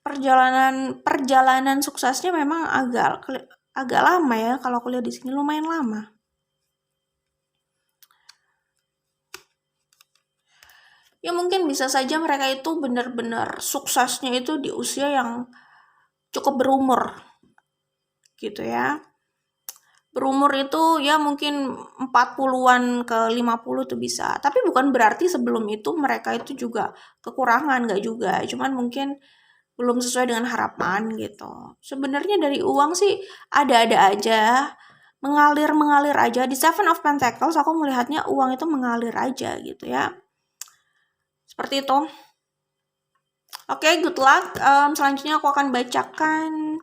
perjalanan suksesnya memang agak lama ya, kalau aku lihat di sini lumayan lama. Ya mungkin bisa saja mereka itu benar-benar suksesnya itu di usia yang cukup berumur, gitu ya. Berumur itu ya mungkin 40-an ke 50 tuh bisa. Tapi bukan berarti sebelum itu mereka itu juga kekurangan, nggak juga. Cuman mungkin belum sesuai dengan harapan gitu. Sebenarnya dari uang sih ada-ada aja. Mengalir aja. Di Seven of Pentacles aku melihatnya uang itu mengalir aja gitu ya. Seperti itu. Oke, good luck. Selanjutnya aku akan bacakan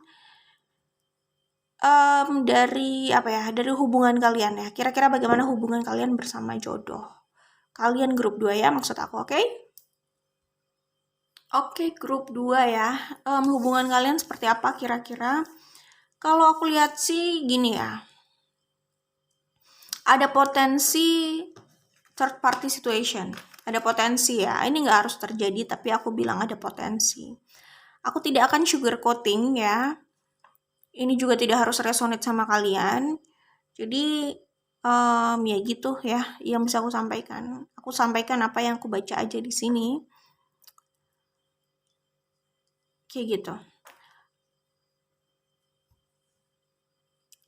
dari hubungan kalian ya. Kira-kira bagaimana hubungan kalian bersama jodoh. Kalian grup 2 ya maksud aku, oke? Oke, grup 2 ya. Hubungan kalian seperti apa kira-kira? Kalau aku lihat sih gini ya. Ada potensi third party situation. Ada potensi ya. Ini nggak harus terjadi tapi aku bilang ada potensi. Aku tidak akan sugarcoating ya. Ini juga tidak harus resonate sama kalian. Jadi ya gitu ya yang bisa aku sampaikan. Aku sampaikan apa yang aku baca aja di sini. Kayak gitu.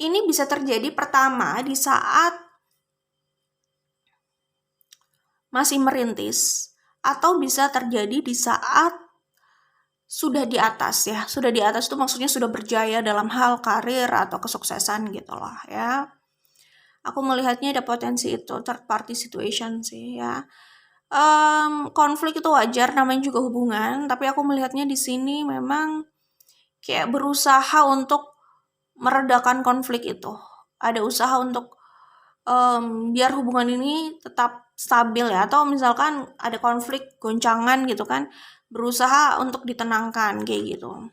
Ini bisa terjadi pertama di saat masih merintis atau bisa terjadi di saat sudah di atas ya. Sudah di atas itu maksudnya sudah berjaya dalam hal karir atau kesuksesan gitu loh ya. Aku melihatnya ada potensi itu third party situation sih ya. Konflik itu wajar, namanya juga hubungan, tapi aku melihatnya di sini memang kayak berusaha untuk meredakan konflik itu. Ada usaha untuk biar hubungan ini tetap stabil ya, atau misalkan ada konflik, goncangan gitu kan, berusaha untuk ditenangkan kayak gitu.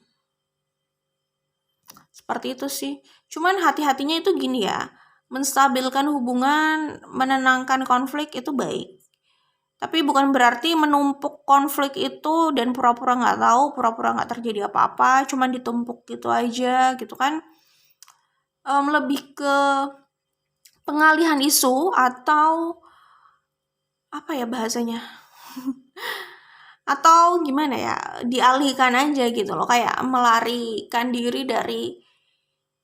Seperti itu sih. Cuman hati-hatinya itu gini ya, menstabilkan hubungan, menenangkan konflik itu baik. Tapi bukan berarti menumpuk konflik itu dan pura-pura nggak tahu, pura-pura nggak terjadi apa-apa, cuman ditumpuk gitu aja gitu kan. lebih ke pengalihan isu atau apa ya bahasanya? Atau gimana ya, dialihkan aja gitu loh, kayak melarikan diri dari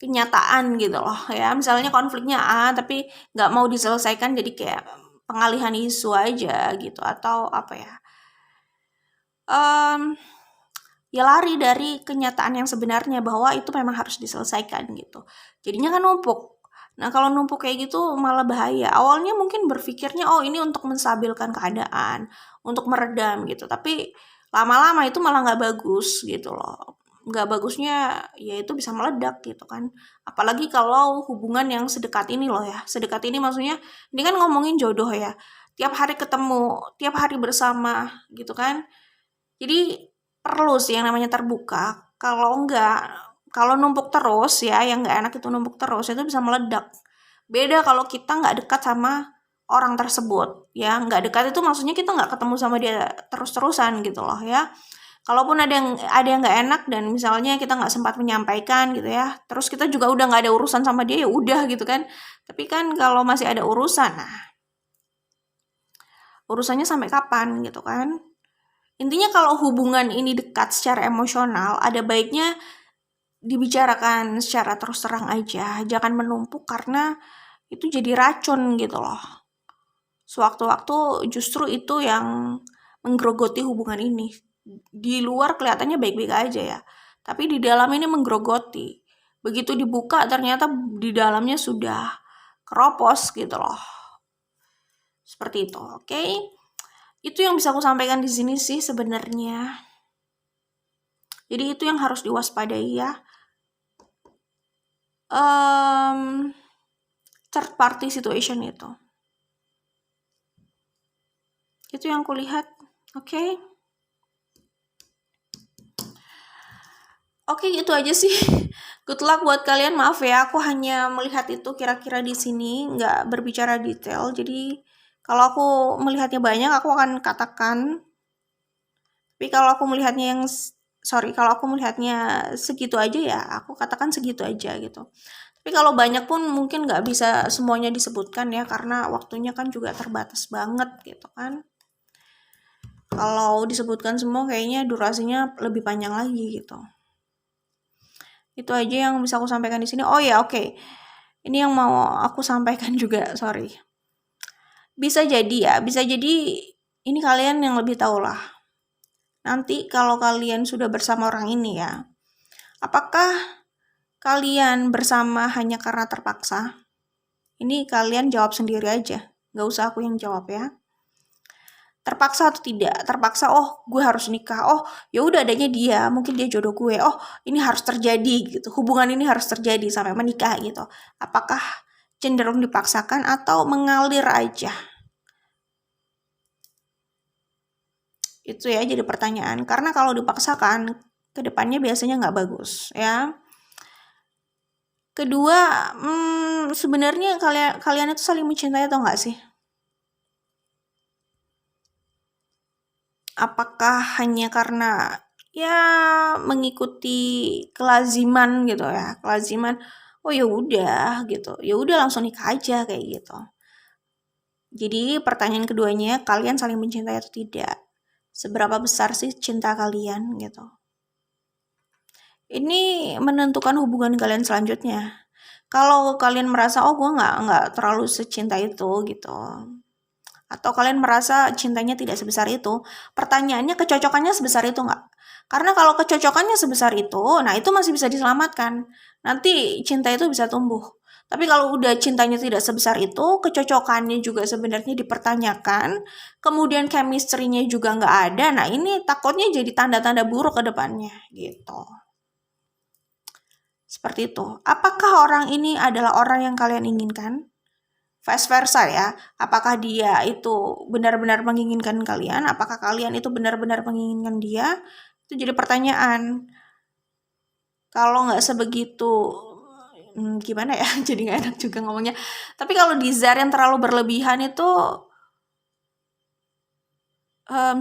kenyataan gitu loh ya. Misalnya konfliknya A tapi nggak mau diselesaikan jadi kayak pengalihan isu aja gitu, atau apa ya, ya lari dari kenyataan yang sebenarnya bahwa itu memang harus diselesaikan gitu. Jadinya kan numpuk. Nah, kalau numpuk kayak gitu malah bahaya. Awalnya mungkin berpikirnya, oh ini untuk menstabilkan keadaan, untuk meredam gitu. Tapi lama-lama itu malah nggak bagus gitu loh. Nggak bagusnya ya itu bisa meledak gitu kan. Apalagi kalau hubungan yang sedekat ini loh ya. Sedekat ini maksudnya, ini kan ngomongin jodoh ya. Tiap hari ketemu, tiap hari bersama gitu kan. Jadi perlu sih yang namanya terbuka. Kalau numpuk terus ya, yang nggak enak itu numpuk terus, itu bisa meledak. Beda kalau kita nggak dekat sama orang tersebut, ya. Nggak dekat itu maksudnya kita nggak ketemu sama dia terus-terusan gitu loh ya. Kalaupun ada yang nggak enak dan misalnya kita nggak sempat menyampaikan gitu ya, terus kita juga udah nggak ada urusan sama dia, ya udah gitu kan. Tapi kan kalau masih ada urusan, nah urusannya sampai kapan gitu kan? Intinya kalau hubungan ini dekat secara emosional, ada baiknya dibicarakan secara terus terang aja, jangan menumpuk karena itu jadi racun gitu loh. Sewaktu-waktu justru itu yang menggerogoti hubungan ini. Di luar kelihatannya baik-baik aja ya, tapi di dalam ini menggerogoti. Begitu dibuka ternyata di dalamnya sudah keropos gitu loh. Seperti itu, oke? Itu yang bisa aku sampaikan di sini sih sebenarnya. Jadi itu yang harus diwaspadai ya. Third party situation itu yang kulihat. Oke, itu aja sih. Good luck buat kalian. Maaf ya, aku hanya melihat itu kira-kira di sini, nggak berbicara detail. Jadi kalau aku melihatnya banyak, aku akan katakan. Tapi kalau aku melihatnya segitu aja ya, aku katakan segitu aja gitu. Tapi kalau banyak pun mungkin nggak bisa semuanya disebutkan ya, karena waktunya kan juga terbatas banget gitu kan. Kalau disebutkan semua kayaknya durasinya lebih panjang lagi gitu. Itu aja yang bisa aku sampaikan di sini. Oh ya, oke. Ini yang mau aku sampaikan juga, sorry. Bisa jadi ini kalian yang lebih tahu lah. Nanti kalau kalian sudah bersama orang ini ya, apakah kalian bersama hanya karena terpaksa? Ini kalian jawab sendiri aja, nggak usah aku yang jawab ya. Terpaksa atau tidak? Terpaksa, oh gue harus nikah, oh ya udah adanya dia, mungkin dia jodoh gue, oh ini harus terjadi gitu, hubungan ini harus terjadi sampai menikah gitu. Apakah cenderung dipaksakan atau mengalir aja? Itu ya jadi pertanyaan, karena kalau dipaksakan kedepannya biasanya nggak bagus ya. Kedua, sebenarnya kalian itu saling mencintai atau nggak sih? Apakah hanya karena ya mengikuti kelaziman gitu ya, oh ya udah gitu, ya udah langsung nikah aja kayak gitu. Jadi pertanyaan keduanya, kalian saling mencintai atau tidak? Seberapa besar sih cinta kalian gitu? Ini menentukan hubungan kalian selanjutnya. Kalau kalian merasa, oh gue nggak terlalu secinta itu gitu, atau kalian merasa cintanya tidak sebesar itu, pertanyaannya kecocokannya sebesar itu nggak? Karena kalau kecocokannya sebesar itu, nah itu masih bisa diselamatkan. Nanti cinta itu bisa tumbuh. Tapi kalau udah cintanya tidak sebesar itu, kecocokannya juga sebenarnya dipertanyakan, kemudian chemistry-nya juga nggak ada, nah ini takutnya jadi tanda-tanda buruk ke depannya gitu. Seperti itu. Apakah orang ini adalah orang yang kalian inginkan? Vice versa ya, apakah dia itu benar-benar menginginkan kalian, apakah kalian itu benar-benar menginginkan dia, itu jadi pertanyaan. Kalau nggak sebegitu, gimana ya, jadi nggak enak juga ngomongnya. Tapi kalau desire yang terlalu berlebihan itu,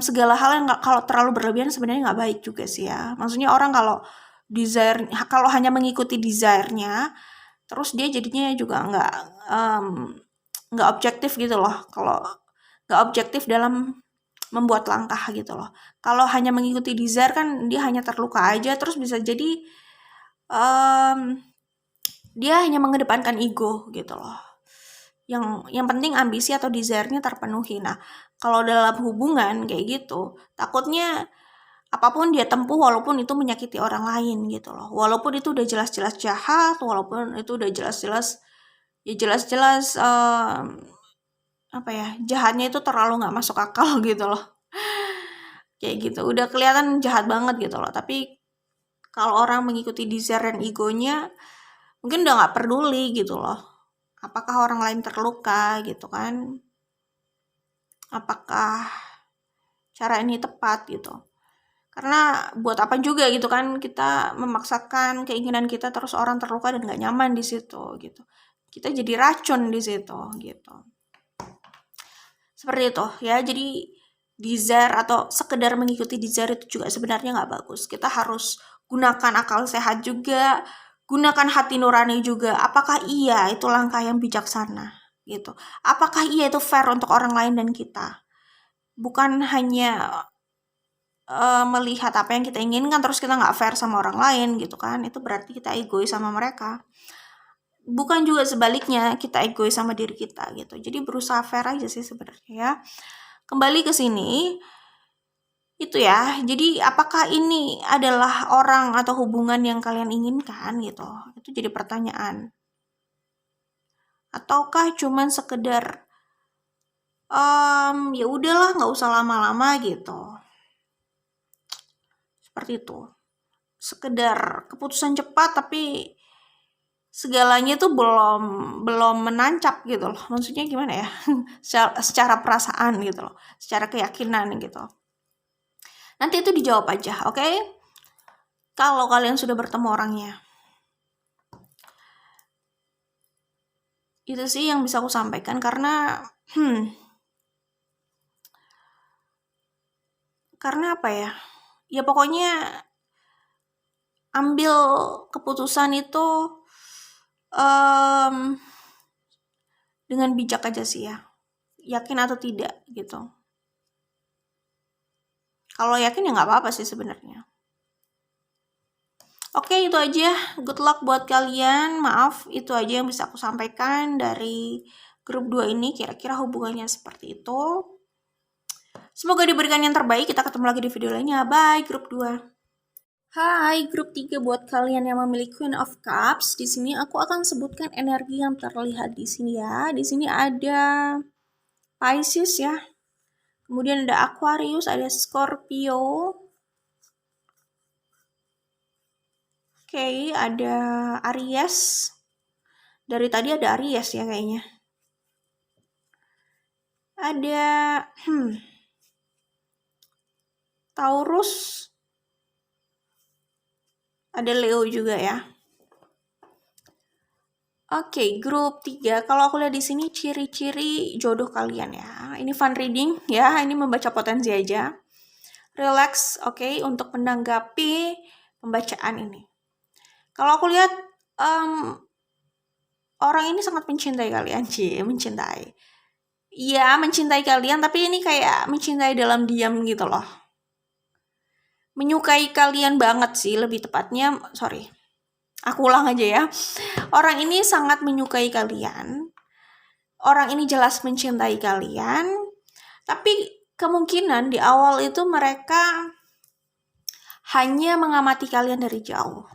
segala hal yang kalau terlalu berlebihan sebenarnya nggak baik juga sih ya. Maksudnya orang kalau hanya mengikuti desire-nya, Terus dia jadinya juga nggak objektif gitu loh. Kalau nggak objektif dalam membuat langkah gitu loh. Kalau hanya mengikuti desire kan dia hanya terluka aja, terus bisa jadi dia hanya mengedepankan ego gitu loh. Yang penting ambisi atau desire-nya terpenuhi. Nah, kalau dalam hubungan kayak gitu, takutnya apapun dia tempuh walaupun itu menyakiti orang lain gitu loh. Walaupun itu udah jelas-jelas jahat, walaupun itu udah jelas-jelas jahatnya itu terlalu nggak masuk akal gitu loh. Kayak gitu, udah kelihatan jahat banget gitu loh. Tapi kalau orang mengikuti desire dan egonya, mungkin udah nggak peduli gitu loh. Apakah orang lain terluka gitu kan? Apakah cara ini tepat gitu? Karena buat apa juga gitu kan kita memaksakan keinginan kita terus orang terluka dan nggak nyaman di situ gitu. Kita jadi racun di situ gitu. Seperti itu ya. Jadi desire atau sekedar mengikuti desire itu juga sebenarnya nggak bagus. Kita harus gunakan akal sehat juga, gunakan hati nurani juga. Apakah iya itu langkah yang bijaksana gitu? Apakah iya itu fair untuk orang lain dan kita? Bukan hanya melihat apa yang kita inginkan terus kita nggak fair sama orang lain gitu kan, itu berarti kita egois sama mereka. Bukan juga sebaliknya, kita egois sama diri kita gitu. Jadi berusaha fair aja sih sebenarnya ya. Kembali ke sini, itu ya. Jadi apakah ini adalah orang atau hubungan yang kalian inginkan gitu? Itu jadi pertanyaan. Ataukah cuman sekedar ya udahlah nggak usah lama-lama gitu. Seperti itu. Sekedar keputusan cepat tapi segalanya tuh belum menancap gitu loh. Maksudnya gimana ya? secara perasaan gitu loh, secara keyakinan gitu. Nanti itu dijawab aja, oke? Kalau kalian sudah bertemu orangnya. Itu sih yang bisa aku sampaikan karena karena apa ya? Ya pokoknya ambil keputusan itu dengan bijak aja sih ya. Yakin atau tidak gitu. Kalau yakin ya nggak apa-apa sih sebenarnya. Oke, itu aja. Good luck buat kalian. Maaf, itu aja yang bisa aku sampaikan dari grup 2 ini. Kira-kira hubungannya seperti itu. Semoga diberikan yang terbaik. Kita ketemu lagi di video lainnya. Bye, grup 2. Hai, grup 3 buat kalian yang memiliki Queen of Cups. Di sini aku akan sebutkan energi yang terlihat di sini ya. Di sini ada Pisces ya. Kemudian ada Aquarius, ada Scorpio. Oke, ada Aries. Dari tadi ada Aries ya kayaknya. Ada Taurus. Ada Leo juga ya. Oke, grup 3. Kalau aku lihat di sini ciri-ciri jodoh kalian ya. Ini fun reading ya, ini membaca potensi aja. Relax, oke, untuk menanggapi pembacaan ini. Kalau aku lihat orang ini sangat mencintai kalian, mencintai. Iya, mencintai kalian, tapi ini kayak mencintai dalam diam gitu loh. Menyukai kalian banget sih, lebih tepatnya, sorry. Aku ulang aja ya. Orang ini sangat menyukai kalian. Orang ini jelas mencintai kalian. Tapi kemungkinan di awal itu mereka hanya mengamati kalian dari jauh.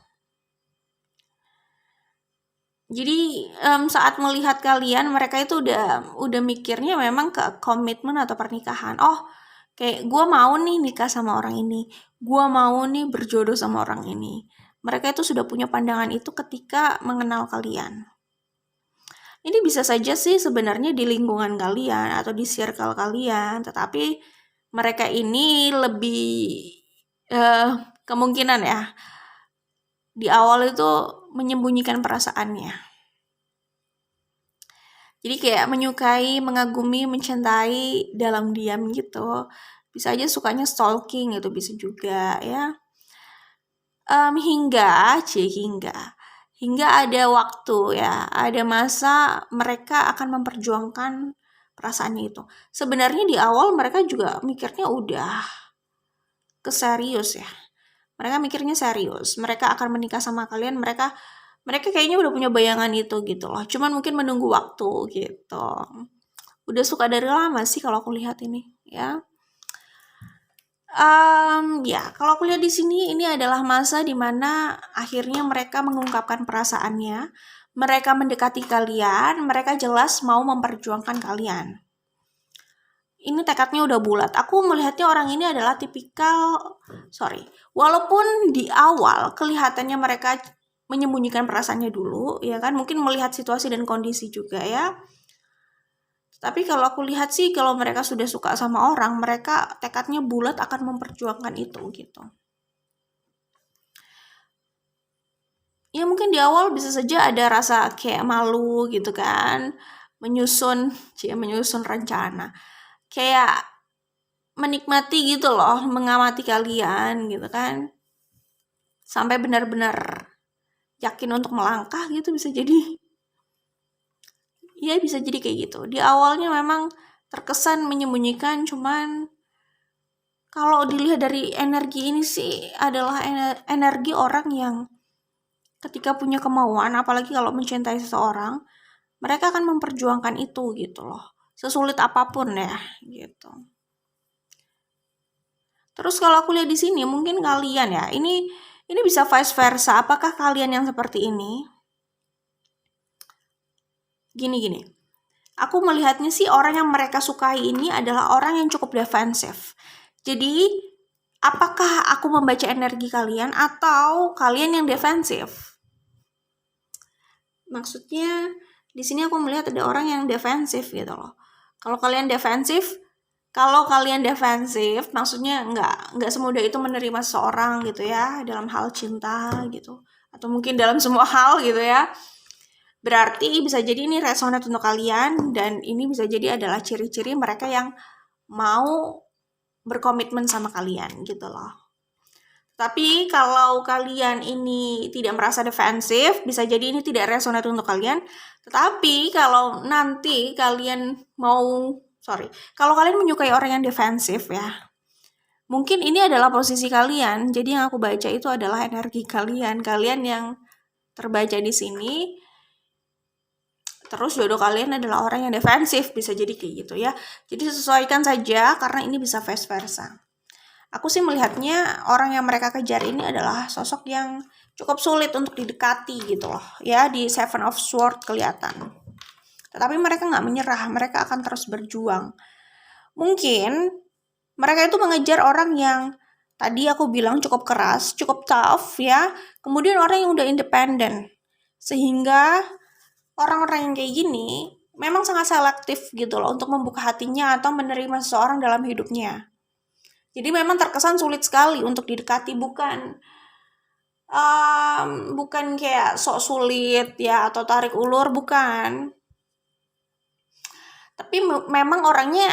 Jadi saat melihat kalian, mereka itu udah mikirnya memang ke komitmen atau pernikahan. Oh, kayak gue mau nih nikah sama orang ini. Gue mau nih berjodoh sama orang ini. Mereka itu sudah punya pandangan itu ketika mengenal kalian. Ini bisa saja sih sebenarnya di lingkungan kalian atau di circle kalian. Tetapi mereka ini lebih kemungkinan ya. Di awal itu menyembunyikan perasaannya. Jadi kayak menyukai, mengagumi, mencintai dalam diam gitu. Bisa aja sukanya stalking itu bisa juga ya. Hingga hingga ada waktu ya, ada masa mereka akan memperjuangkan perasaannya itu. Sebenarnya di awal mereka juga mikirnya udah keserius ya. Mereka mikirnya serius. Mereka akan menikah sama kalian. Mereka kayaknya udah punya bayangan itu gitu loh. Cuman mungkin menunggu waktu gitu. Udah suka dari lama sih kalau aku lihat ini ya. Ya, kalau aku lihat di sini ini adalah masa dimana akhirnya mereka mengungkapkan perasaannya, mereka mendekati kalian, mereka jelas mau memperjuangkan kalian. Ini tekadnya udah bulat. Aku melihatnya orang ini adalah tipikal, walaupun di awal kelihatannya mereka menyembunyikan perasaannya dulu, ya kan, mungkin melihat situasi dan kondisi juga ya. Tapi kalau aku lihat sih, kalau mereka sudah suka sama orang, mereka tekadnya bulat akan memperjuangkan itu gitu. Ya mungkin di awal bisa saja ada rasa kayak malu gitu kan, menyusun rencana. Kayak menikmati gitu loh, mengamati kalian gitu kan. Sampai benar-benar yakin untuk melangkah gitu bisa jadi. Ya bisa jadi kayak gitu. Di awalnya memang terkesan menyembunyikan, cuman kalau dilihat dari energi ini sih adalah energi orang yang ketika punya kemauan, apalagi kalau mencintai seseorang, mereka akan memperjuangkan itu gitu loh. Sesulit apapun ya gitu. Terus kalau aku lihat di sini mungkin kalian ya, ini bisa vice versa. Apakah kalian yang seperti ini? Gini. Aku melihatnya sih orang yang mereka sukai ini adalah orang yang cukup defensif. Jadi, apakah aku membaca energi kalian atau kalian yang defensif? Maksudnya di sini aku melihat ada orang yang defensif gitu loh. Kalau kalian defensif, maksudnya nggak semudah itu menerima seseorang gitu ya, dalam hal cinta gitu, atau mungkin dalam semua hal gitu ya. Berarti bisa jadi ini resonate untuk kalian, dan ini bisa jadi adalah ciri-ciri mereka yang mau berkomitmen sama kalian gitu loh. Tapi kalau kalian ini tidak merasa defensif, bisa jadi ini tidak resonate untuk kalian. Tetapi kalau nanti kalian kalau kalian menyukai orang yang defensif ya, mungkin ini adalah posisi kalian. Jadi yang aku baca itu adalah energi kalian. Kalian yang terbaca di sini. Terus jodoh kalian adalah orang yang defensif, bisa jadi kayak gitu ya. Jadi sesuaikan saja karena ini bisa vice versa. Aku sih melihatnya orang yang mereka kejar ini adalah sosok yang cukup sulit untuk didekati gitu loh. Ya, di Seven of Swords kelihatan. Tetapi mereka nggak menyerah, mereka akan terus berjuang. Mungkin mereka itu mengejar orang yang tadi aku bilang cukup keras, cukup tough ya. Kemudian orang yang udah independen. Sehingga orang-orang yang kayak gini memang sangat selektif gitu loh untuk membuka hatinya atau menerima seseorang dalam hidupnya. Jadi memang terkesan sulit sekali untuk didekati, bukan kayak sok sulit ya atau tarik ulur, bukan. Tapi memang orangnya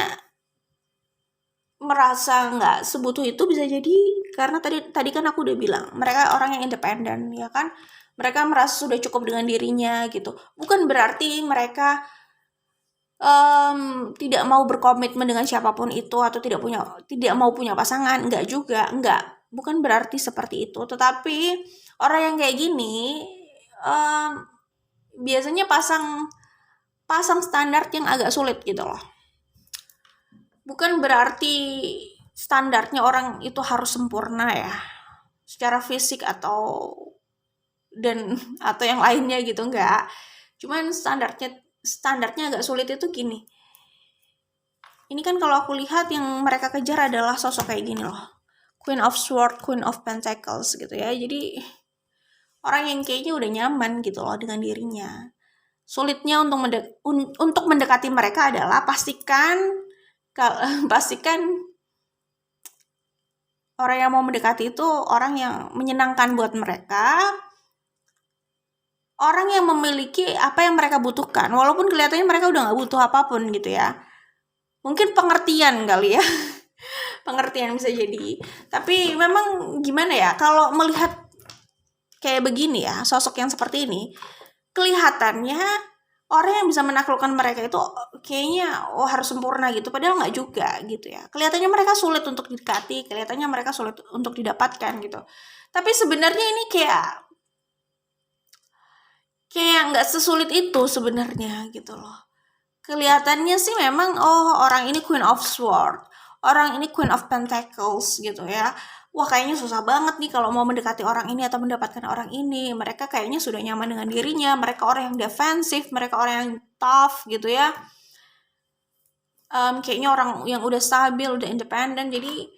merasa nggak sebutuh itu, bisa jadi karena tadi kan aku udah bilang mereka orang yang independen ya kan. Mereka merasa sudah cukup dengan dirinya gitu. Bukan berarti mereka tidak mau berkomitmen dengan siapapun itu atau tidak mau punya pasangan, enggak juga, bukan berarti seperti itu. Tetapi orang yang kayak gini biasanya pasang standar yang agak sulit gitu loh. Bukan berarti standarnya orang itu harus sempurna ya, secara fisik atau yang lainnya gitu, enggak. Cuman standarnya agak sulit itu gini. Ini kan kalau aku lihat yang mereka kejar adalah sosok kayak gini loh. Queen of Swords, Queen of Pentacles gitu ya. Jadi orang yang kayaknya udah nyaman gitu loh dengan dirinya. Sulitnya untuk mendekati mereka adalah pastikan orang yang mau mendekati itu orang yang menyenangkan buat mereka, orang yang memiliki apa yang mereka butuhkan, walaupun kelihatannya mereka udah gak butuh apapun gitu ya. Mungkin pengertian kali ya. Pengertian bisa jadi. Tapi memang gimana ya, kalau melihat kayak begini ya, sosok yang seperti ini, kelihatannya orang yang bisa menaklukkan mereka itu kayaknya harus sempurna gitu, padahal nggak juga gitu ya. Kelihatannya mereka sulit untuk didekati, kelihatannya mereka sulit untuk didapatkan gitu. Tapi sebenarnya ini kayak nggak sesulit itu sebenarnya gitu loh. Kelihatannya sih memang orang ini Queen of Swords, orang ini Queen of Pentacles gitu ya. Wah, kayaknya susah banget nih kalau mau mendekati orang ini atau mendapatkan orang ini. Mereka kayaknya sudah nyaman dengan dirinya, mereka orang yang defensif, mereka orang yang tough gitu ya. Kayaknya orang yang udah stabil, udah independen, jadi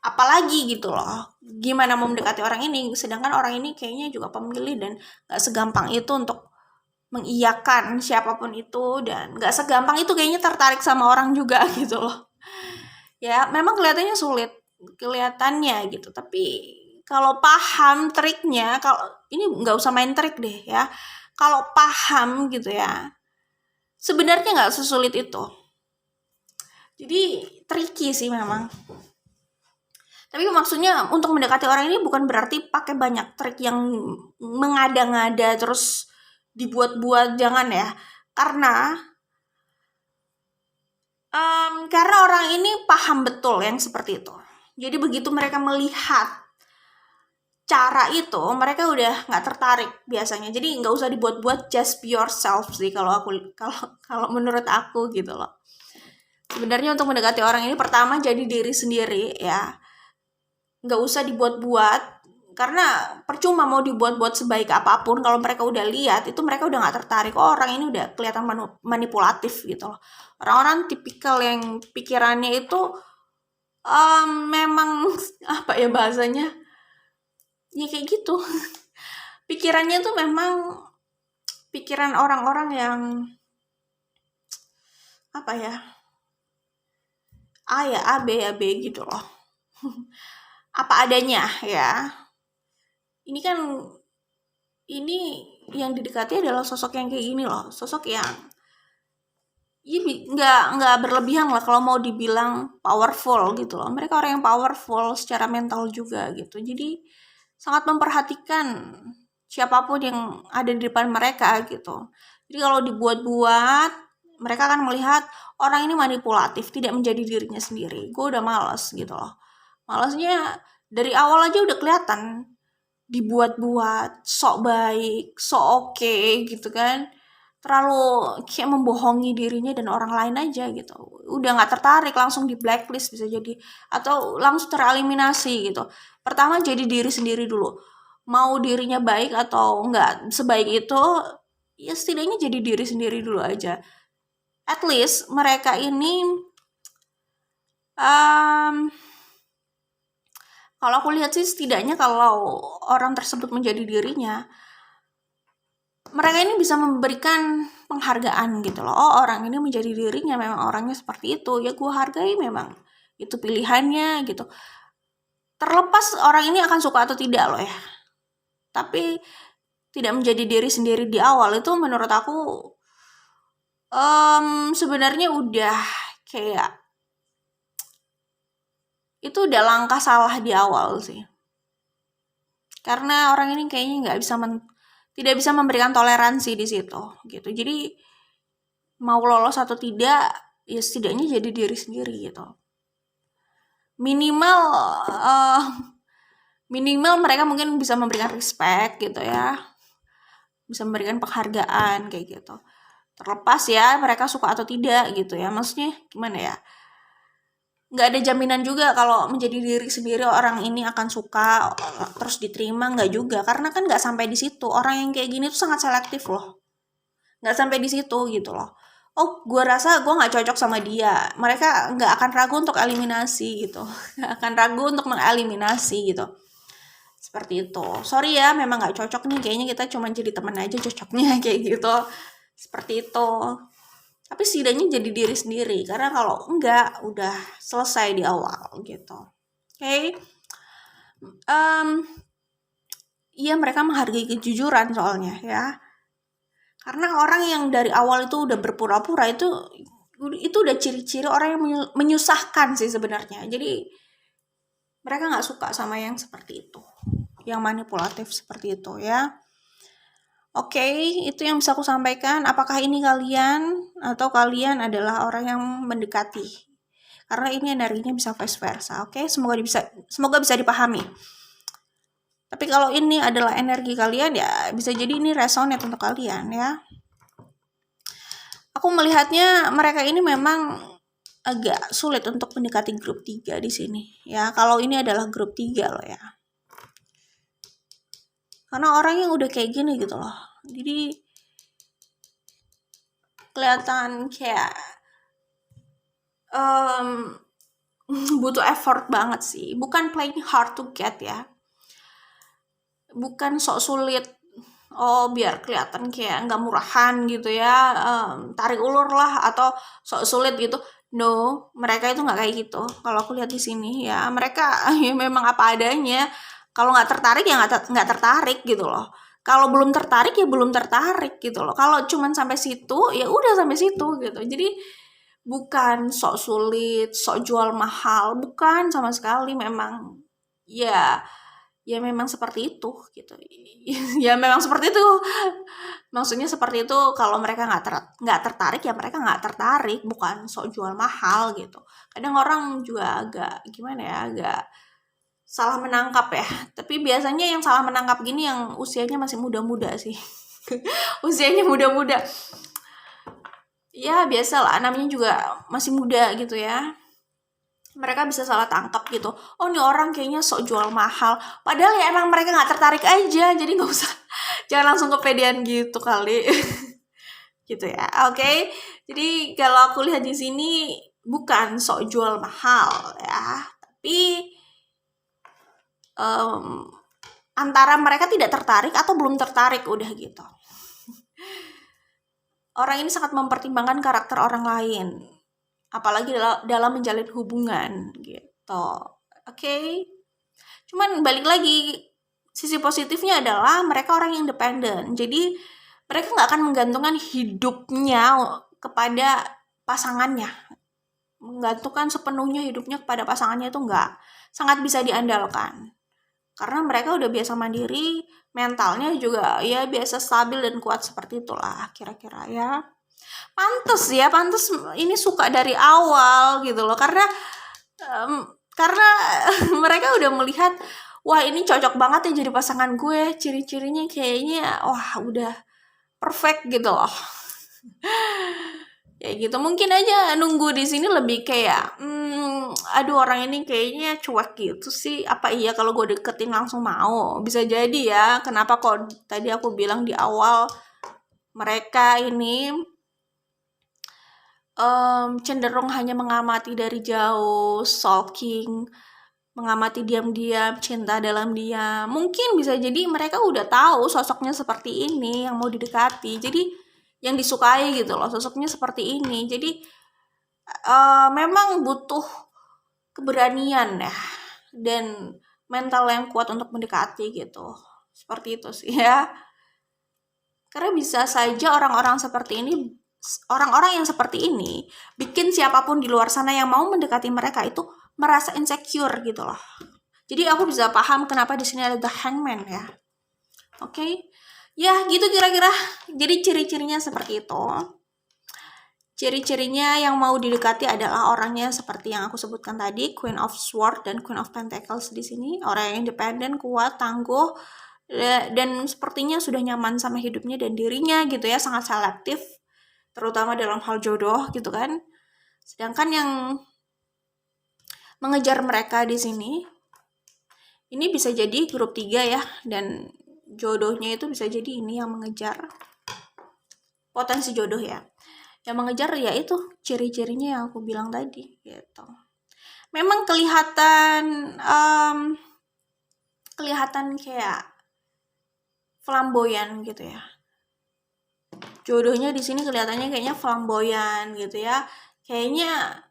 apalagi gitu loh. Gimana mau mendekati orang ini, sedangkan orang ini kayaknya juga pemilih dan gak segampang itu untuk mengiyakan siapapun itu, dan gak segampang itu kayaknya tertarik sama orang juga gitu loh. Ya, memang kelihatannya sulit, kelihatannya gitu. Tapi kalau paham triknya, kalau ini nggak usah main trik deh ya. Kalau paham gitu ya, sebenarnya nggak sesulit itu. Jadi tricky sih memang. Tapi maksudnya untuk mendekati orang ini bukan berarti pakai banyak trik yang mengada-ngada terus dibuat-buat, jangan ya. Karena orang ini paham betul yang seperti itu. Jadi begitu mereka melihat cara itu, mereka udah nggak tertarik biasanya. Jadi nggak usah dibuat-buat, just be yourself sih kalau menurut aku gitu loh. Sebenarnya untuk mendekati orang ini pertama jadi diri sendiri ya. Nggak usah dibuat-buat, karena percuma mau dibuat-buat sebaik apapun kalau mereka udah lihat itu mereka udah nggak tertarik. Orang ini udah kelihatan manipulatif gitu loh. Orang-orang tipikal yang pikirannya itu memang apa ya bahasanya, ya kayak gitu. Pikirannya tuh memang pikiran orang-orang yang apa ya, A B gitu loh. Apa adanya ya. Ini yang didekati adalah sosok yang kayak gini loh, sosok yang nggak berlebihan lah kalau mau dibilang powerful gitu loh. Mereka orang yang powerful secara mental juga gitu. Jadi sangat memperhatikan siapapun yang ada di depan mereka gitu. Jadi kalau dibuat-buat, mereka akan melihat orang ini manipulatif, tidak menjadi dirinya sendiri. Gue udah males gitu loh. Malesnya dari awal aja udah kelihatan. Dibuat-buat, sok baik, sok oke gitu kan. Terlalu kayak membohongi dirinya dan orang lain aja gitu. Udah gak tertarik, langsung di blacklist bisa jadi. Atau langsung tereliminasi gitu. Pertama jadi diri sendiri dulu. Mau dirinya baik atau enggak sebaik itu, ya setidaknya jadi diri sendiri dulu aja. At least mereka ini kalau aku lihat sih setidaknya kalau orang tersebut menjadi dirinya, mereka ini bisa memberikan penghargaan gitu loh. Oh, orang ini menjadi dirinya, memang orangnya seperti itu, ya gue hargai, memang itu pilihannya gitu. Terlepas orang ini akan suka atau tidak loh ya. Tapi tidak menjadi diri sendiri di awal itu menurut aku sebenarnya udah kayak itu udah langkah salah di awal sih. Karena orang ini kayaknya tidak bisa memberikan toleransi di situ gitu. Jadi mau lolos atau tidak, ya setidaknya jadi diri sendiri gitu. Minimal mereka mungkin bisa memberikan respect gitu ya. Bisa memberikan penghargaan kayak gitu. Terlepas ya mereka suka atau tidak gitu ya. Maksudnya gimana ya? Nggak ada jaminan juga kalau menjadi diri sendiri orang ini akan suka terus diterima, nggak juga, karena kan nggak sampai di situ. Orang yang kayak gini tuh sangat selektif loh, nggak sampai di situ gitu loh. Oh, gue rasa gue nggak cocok sama dia, mereka nggak akan ragu untuk eliminasi gitu, nggak akan ragu untuk mengeliminasi gitu, seperti itu. Sorry ya, memang nggak cocok nih, kayaknya kita cuma jadi teman aja cocoknya kayak gitu, seperti itu. Tapi setidaknya jadi diri sendiri, karena kalau enggak udah selesai di awal gitu. Oke. Iya, mereka menghargai kejujuran soalnya ya. Karena orang yang dari awal itu udah berpura-pura itu udah ciri-ciri orang yang menyusahkan sih sebenarnya. Jadi mereka nggak suka sama yang seperti itu. yang manipulatif seperti itu ya. Oke, itu yang bisa aku sampaikan. Apakah ini kalian atau kalian adalah orang yang mendekati? Karena ini energinya bisa vice versa. Oke, semoga bisa dipahami. Tapi kalau ini adalah energi kalian ya bisa jadi ini resonate untuk kalian ya. Aku melihatnya mereka ini memang agak sulit untuk mendekati grup 3 di sini ya. Kalau ini adalah grup 3 loh ya. Karena orang yang udah kayak gini gitu loh. Jadi kelihatan kayak butuh effort banget sih. Bukan playing hard to get ya. Bukan sok sulit. Oh biar kelihatan kayak nggak murahan gitu ya. Tarik ulur lah atau sok sulit gitu. No, mereka itu nggak kayak gitu. Kalau aku lihat di sini ya, mereka ya memang apa adanya. Kalau nggak tertarik ya nggak tertarik gitu loh. Kalau belum tertarik ya belum tertarik gitu loh. Kalau cuman sampai situ ya udah sampai situ gitu. Jadi bukan sok sulit, sok jual mahal, bukan sama sekali. Memang ya memang seperti itu gitu. Ya memang seperti itu. Maksudnya seperti itu, kalau mereka nggak tertarik ya mereka nggak tertarik, bukan sok jual mahal gitu. Kadang orang juga agak gimana ya, agak salah menangkap ya. Tapi biasanya yang salah menangkap gini yang usianya masih muda-muda sih. Usianya muda-muda. Ya biasalah, namanya juga masih muda gitu ya. Mereka bisa salah tangkap gitu. Oh ini orang kayaknya sok jual mahal. Padahal ya emang mereka nggak tertarik aja. Jadi nggak usah, jangan langsung kepedean gitu kali. Gitu ya. Oke. Jadi kalau aku lihat di sini bukan sok jual mahal ya, tapi antara mereka tidak tertarik atau belum tertarik udah gitu. Orang ini sangat mempertimbangkan karakter orang lain, apalagi dalam menjalin hubungan gitu. Oke. Cuman balik lagi, sisi positifnya adalah mereka orang yang independen. Jadi mereka nggak akan menggantungkan hidupnya kepada pasangannya. Menggantungkan sepenuhnya hidupnya kepada pasangannya itu nggak. Sangat bisa diandalkan. Karena mereka udah biasa mandiri, mentalnya juga ya biasa stabil dan kuat seperti itulah kira-kira ya. Pantes ini suka dari awal gitu loh. Karena mereka udah melihat, wah ini cocok banget ya jadi pasangan gue, ciri-cirinya kayaknya wah udah perfect gitu loh. Kayak gitu. Mungkin aja nunggu di sini lebih kayak aduh orang ini kayaknya cuek gitu sih, apa iya kalau gue deketin langsung mau? Bisa jadi ya. Kenapa kok tadi aku bilang di awal mereka ini cenderung hanya mengamati dari jauh, stalking, mengamati diam-diam, cinta dalam diam. Mungkin bisa jadi mereka udah tahu sosoknya seperti ini yang mau didekati. Jadi yang disukai gitu loh, sosoknya seperti ini. Jadi memang butuh keberanian ya dan mental yang kuat untuk mendekati gitu. Seperti itu sih ya. Karena bisa saja orang-orang yang seperti ini bikin siapapun di luar sana yang mau mendekati mereka itu merasa insecure gitu loh. Jadi aku bisa paham kenapa di sini ada the hangman ya. Oke. Ya, gitu kira-kira. Jadi ciri-cirinya seperti itu. Ciri-cirinya yang mau didekati adalah orangnya seperti yang aku sebutkan tadi, Queen of Swords dan Queen of Pentacles di sini. Orang yang independen, kuat, tangguh, dan sepertinya sudah nyaman sama hidupnya dan dirinya gitu ya, sangat selektif, terutama dalam hal jodoh gitu kan. Sedangkan yang mengejar mereka di sini, ini bisa jadi grup 3 ya, dan jodohnya itu bisa jadi ini yang mengejar. Potensi jodoh ya. Yang mengejar ya itu ciri-cirinya yang aku bilang tadi gitu. Memang kelihatan kayak flamboyan gitu ya. Jodohnya di sini kelihatannya kayaknya flamboyan gitu ya. Kayaknya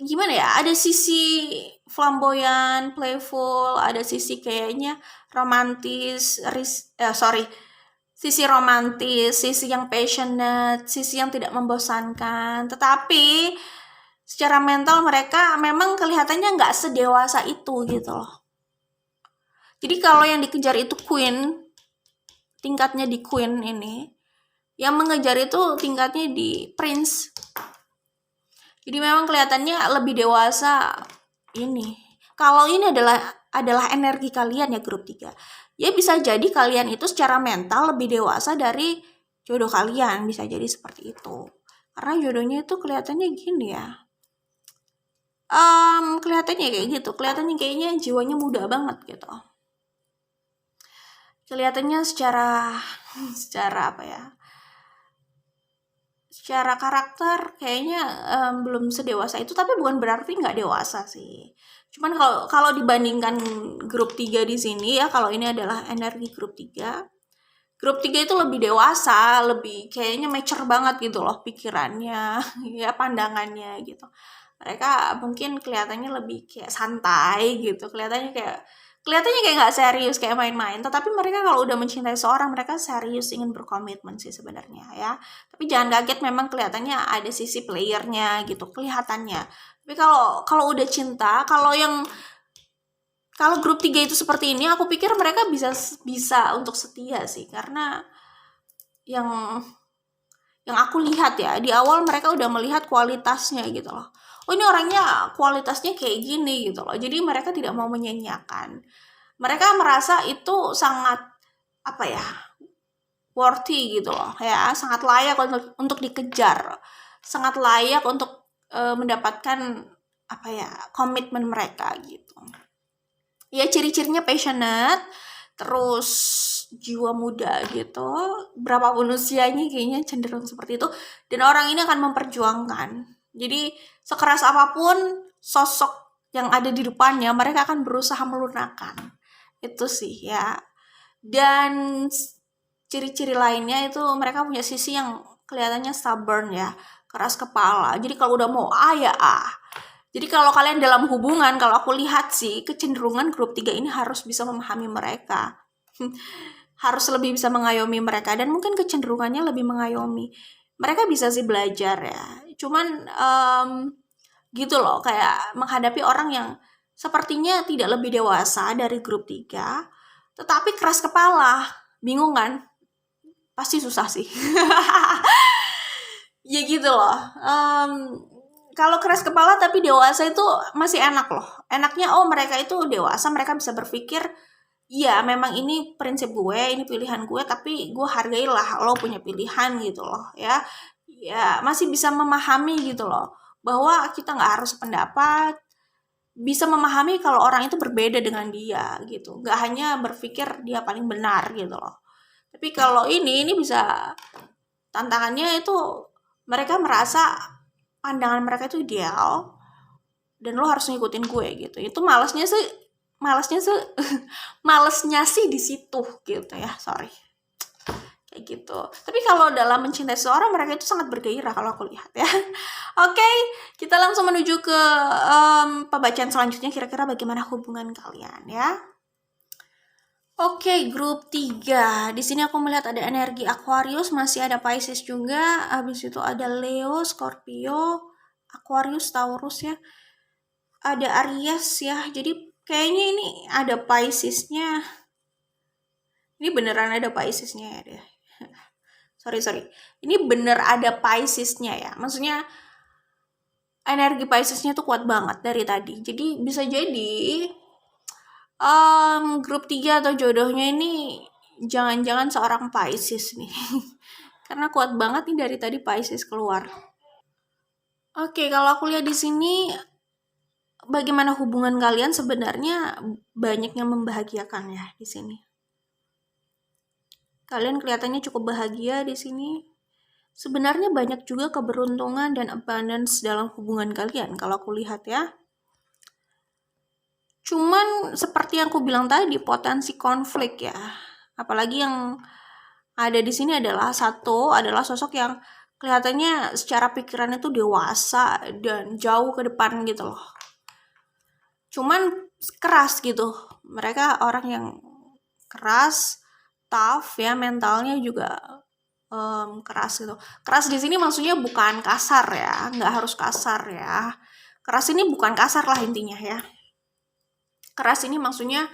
gimana ya? Ada sisi flamboyan, playful, ada sisi kayaknya romantis, sisi romantis, sisi yang passionate, sisi yang tidak membosankan. Tetapi secara mental mereka memang kelihatannya nggak sedewasa itu gitu loh. Jadi kalau yang dikejar itu queen, tingkatnya di queen ini, yang mengejar itu tingkatnya di prince. Jadi memang kelihatannya lebih dewasa ini. Kalau ini adalah energi kalian ya grup 3. Ya bisa jadi kalian itu secara mental lebih dewasa dari jodoh kalian, bisa jadi seperti itu. Karena jodohnya itu kelihatannya gini ya. Kelihatannya kayak gitu, kelihatannya kayaknya jiwanya muda banget gitu. Kelihatannya secara apa ya? Secara karakter kayaknya belum sedewasa itu, tapi bukan berarti nggak dewasa sih. Cuman kalau dibandingkan grup 3 di sini ya, kalau ini adalah energi grup 3. Grup 3 itu lebih dewasa, lebih kayaknya mature banget gitu loh pikirannya, ya pandangannya gitu. Mereka mungkin kelihatannya lebih kayak santai gitu, kelihatannya kayak nggak serius, kayak main-main. Tetapi mereka kalau udah mencintai seorang, mereka serius, ingin berkomitmen sih sebenarnya ya. Tapi jangan kaget, memang kelihatannya ada sisi playernya gitu, kelihatannya. Tapi kalau udah cinta, kalau grup 3 itu seperti ini, aku pikir mereka bisa untuk setia sih, karena yang aku lihat ya, di awal mereka udah melihat kualitasnya gitu loh. Oh, ini orangnya kualitasnya kayak gini gitu loh. Jadi mereka tidak mau menyanyiakan. Mereka merasa itu sangat apa ya, worthy gitu loh ya, sangat layak untuk dikejar, sangat layak untuk mendapatkan apa ya, komitmen mereka gitu. Ya ciri-cirinya passionate, terus jiwa muda gitu, berapapun usianya kayaknya cenderung seperti itu, dan orang ini akan memperjuangkan. Jadi sekeras apapun sosok yang ada di depannya, mereka akan berusaha melunakkan. Itu sih ya. Dan ciri-ciri lainnya itu mereka punya sisi yang kelihatannya stubborn ya, keras kepala. Jadi kalau udah mau A ya A. Jadi kalau kalian dalam hubungan, kalau aku lihat sih, kecenderungan grup 3 ini harus bisa memahami mereka. Harus lebih bisa mengayomi mereka, dan mungkin kecenderungannya lebih mengayomi. Mereka bisa sih belajar ya. Cuman gitu loh, kayak menghadapi orang yang sepertinya tidak lebih dewasa dari grup 3, tetapi keras kepala. Bingung kan? Pasti susah sih. Ya gitu loh. Kalau keras kepala tapi dewasa itu masih enak loh. Enaknya, oh mereka itu dewasa, mereka bisa berpikir, iya memang ini prinsip gue, ini pilihan gue, tapi gue hargailah lo punya pilihan gitu loh ya. Ya masih bisa memahami gitu loh, bahwa kita nggak harus pendapat, bisa memahami kalau orang itu berbeda dengan dia gitu. Nggak hanya berpikir dia paling benar gitu loh. Tapi kalau ini bisa, tantangannya itu mereka merasa pandangan mereka itu ideal dan lo harus ngikutin gue gitu. Itu malesnya sih malesnya sih di situ gitu ya, sorry, kayak gitu. Tapi kalau dalam mencintai seorang, mereka itu sangat bergairah kalau aku lihat ya. Oke, kita langsung menuju ke pembacaan selanjutnya, kira-kira bagaimana hubungan kalian ya. Oke, grup 3. Di sini aku melihat ada energi Aquarius, masih ada Pisces juga, habis itu ada Leo, Scorpio, Aquarius, Taurus ya. Ada Aries ya. Jadi kayaknya ini ada Piscesnya. Ini beneran ada Piscesnya ya deh. Sorry. Ini bener ada Piscesnya ya. Maksudnya energi Piscesnya tuh kuat banget dari tadi. Jadi bisa jadi grup 3 atau jodohnya ini jangan-jangan seorang Pisces nih. Karena kuat banget nih dari tadi Pisces keluar. Oke, kalau aku lihat di sini, bagaimana hubungan kalian, sebenarnya banyak yang membahagiakan ya di sini. Kalian kelihatannya cukup bahagia di sini. Sebenarnya banyak juga keberuntungan dan abundance dalam hubungan kalian kalau aku lihat ya. Cuman seperti yang aku bilang tadi, potensi konflik ya. Apalagi yang ada di sini adalah sosok yang kelihatannya secara pikirannya tuh dewasa dan jauh ke depan gitu loh. Cuman keras gitu. Mereka orang yang keras, tough ya, mentalnya juga keras gitu. Keras di sini maksudnya bukan kasar ya, nggak harus kasar ya. Keras ini bukan kasar lah intinya ya. Keras ini maksudnya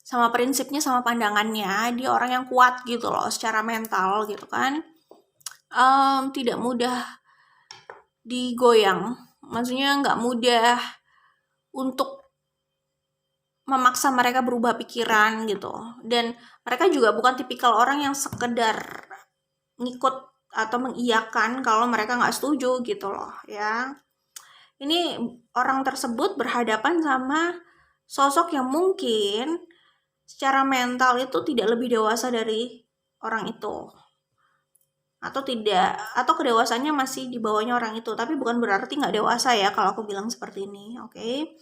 sama prinsipnya, sama pandangannya. Dia orang yang kuat gitu loh secara mental gitu kan. Tidak mudah digoyang, maksudnya nggak mudah untuk memaksa mereka berubah pikiran gitu. Dan mereka juga bukan tipikal orang yang sekedar ngikut atau mengiyakan kalau mereka nggak setuju gitu loh ya. Ini orang tersebut berhadapan sama sosok yang mungkin secara mental itu tidak lebih dewasa dari orang itu, atau tidak, atau kedewasannya masih di bawahnya orang itu. Tapi bukan berarti nggak dewasa ya kalau aku bilang seperti ini, oke?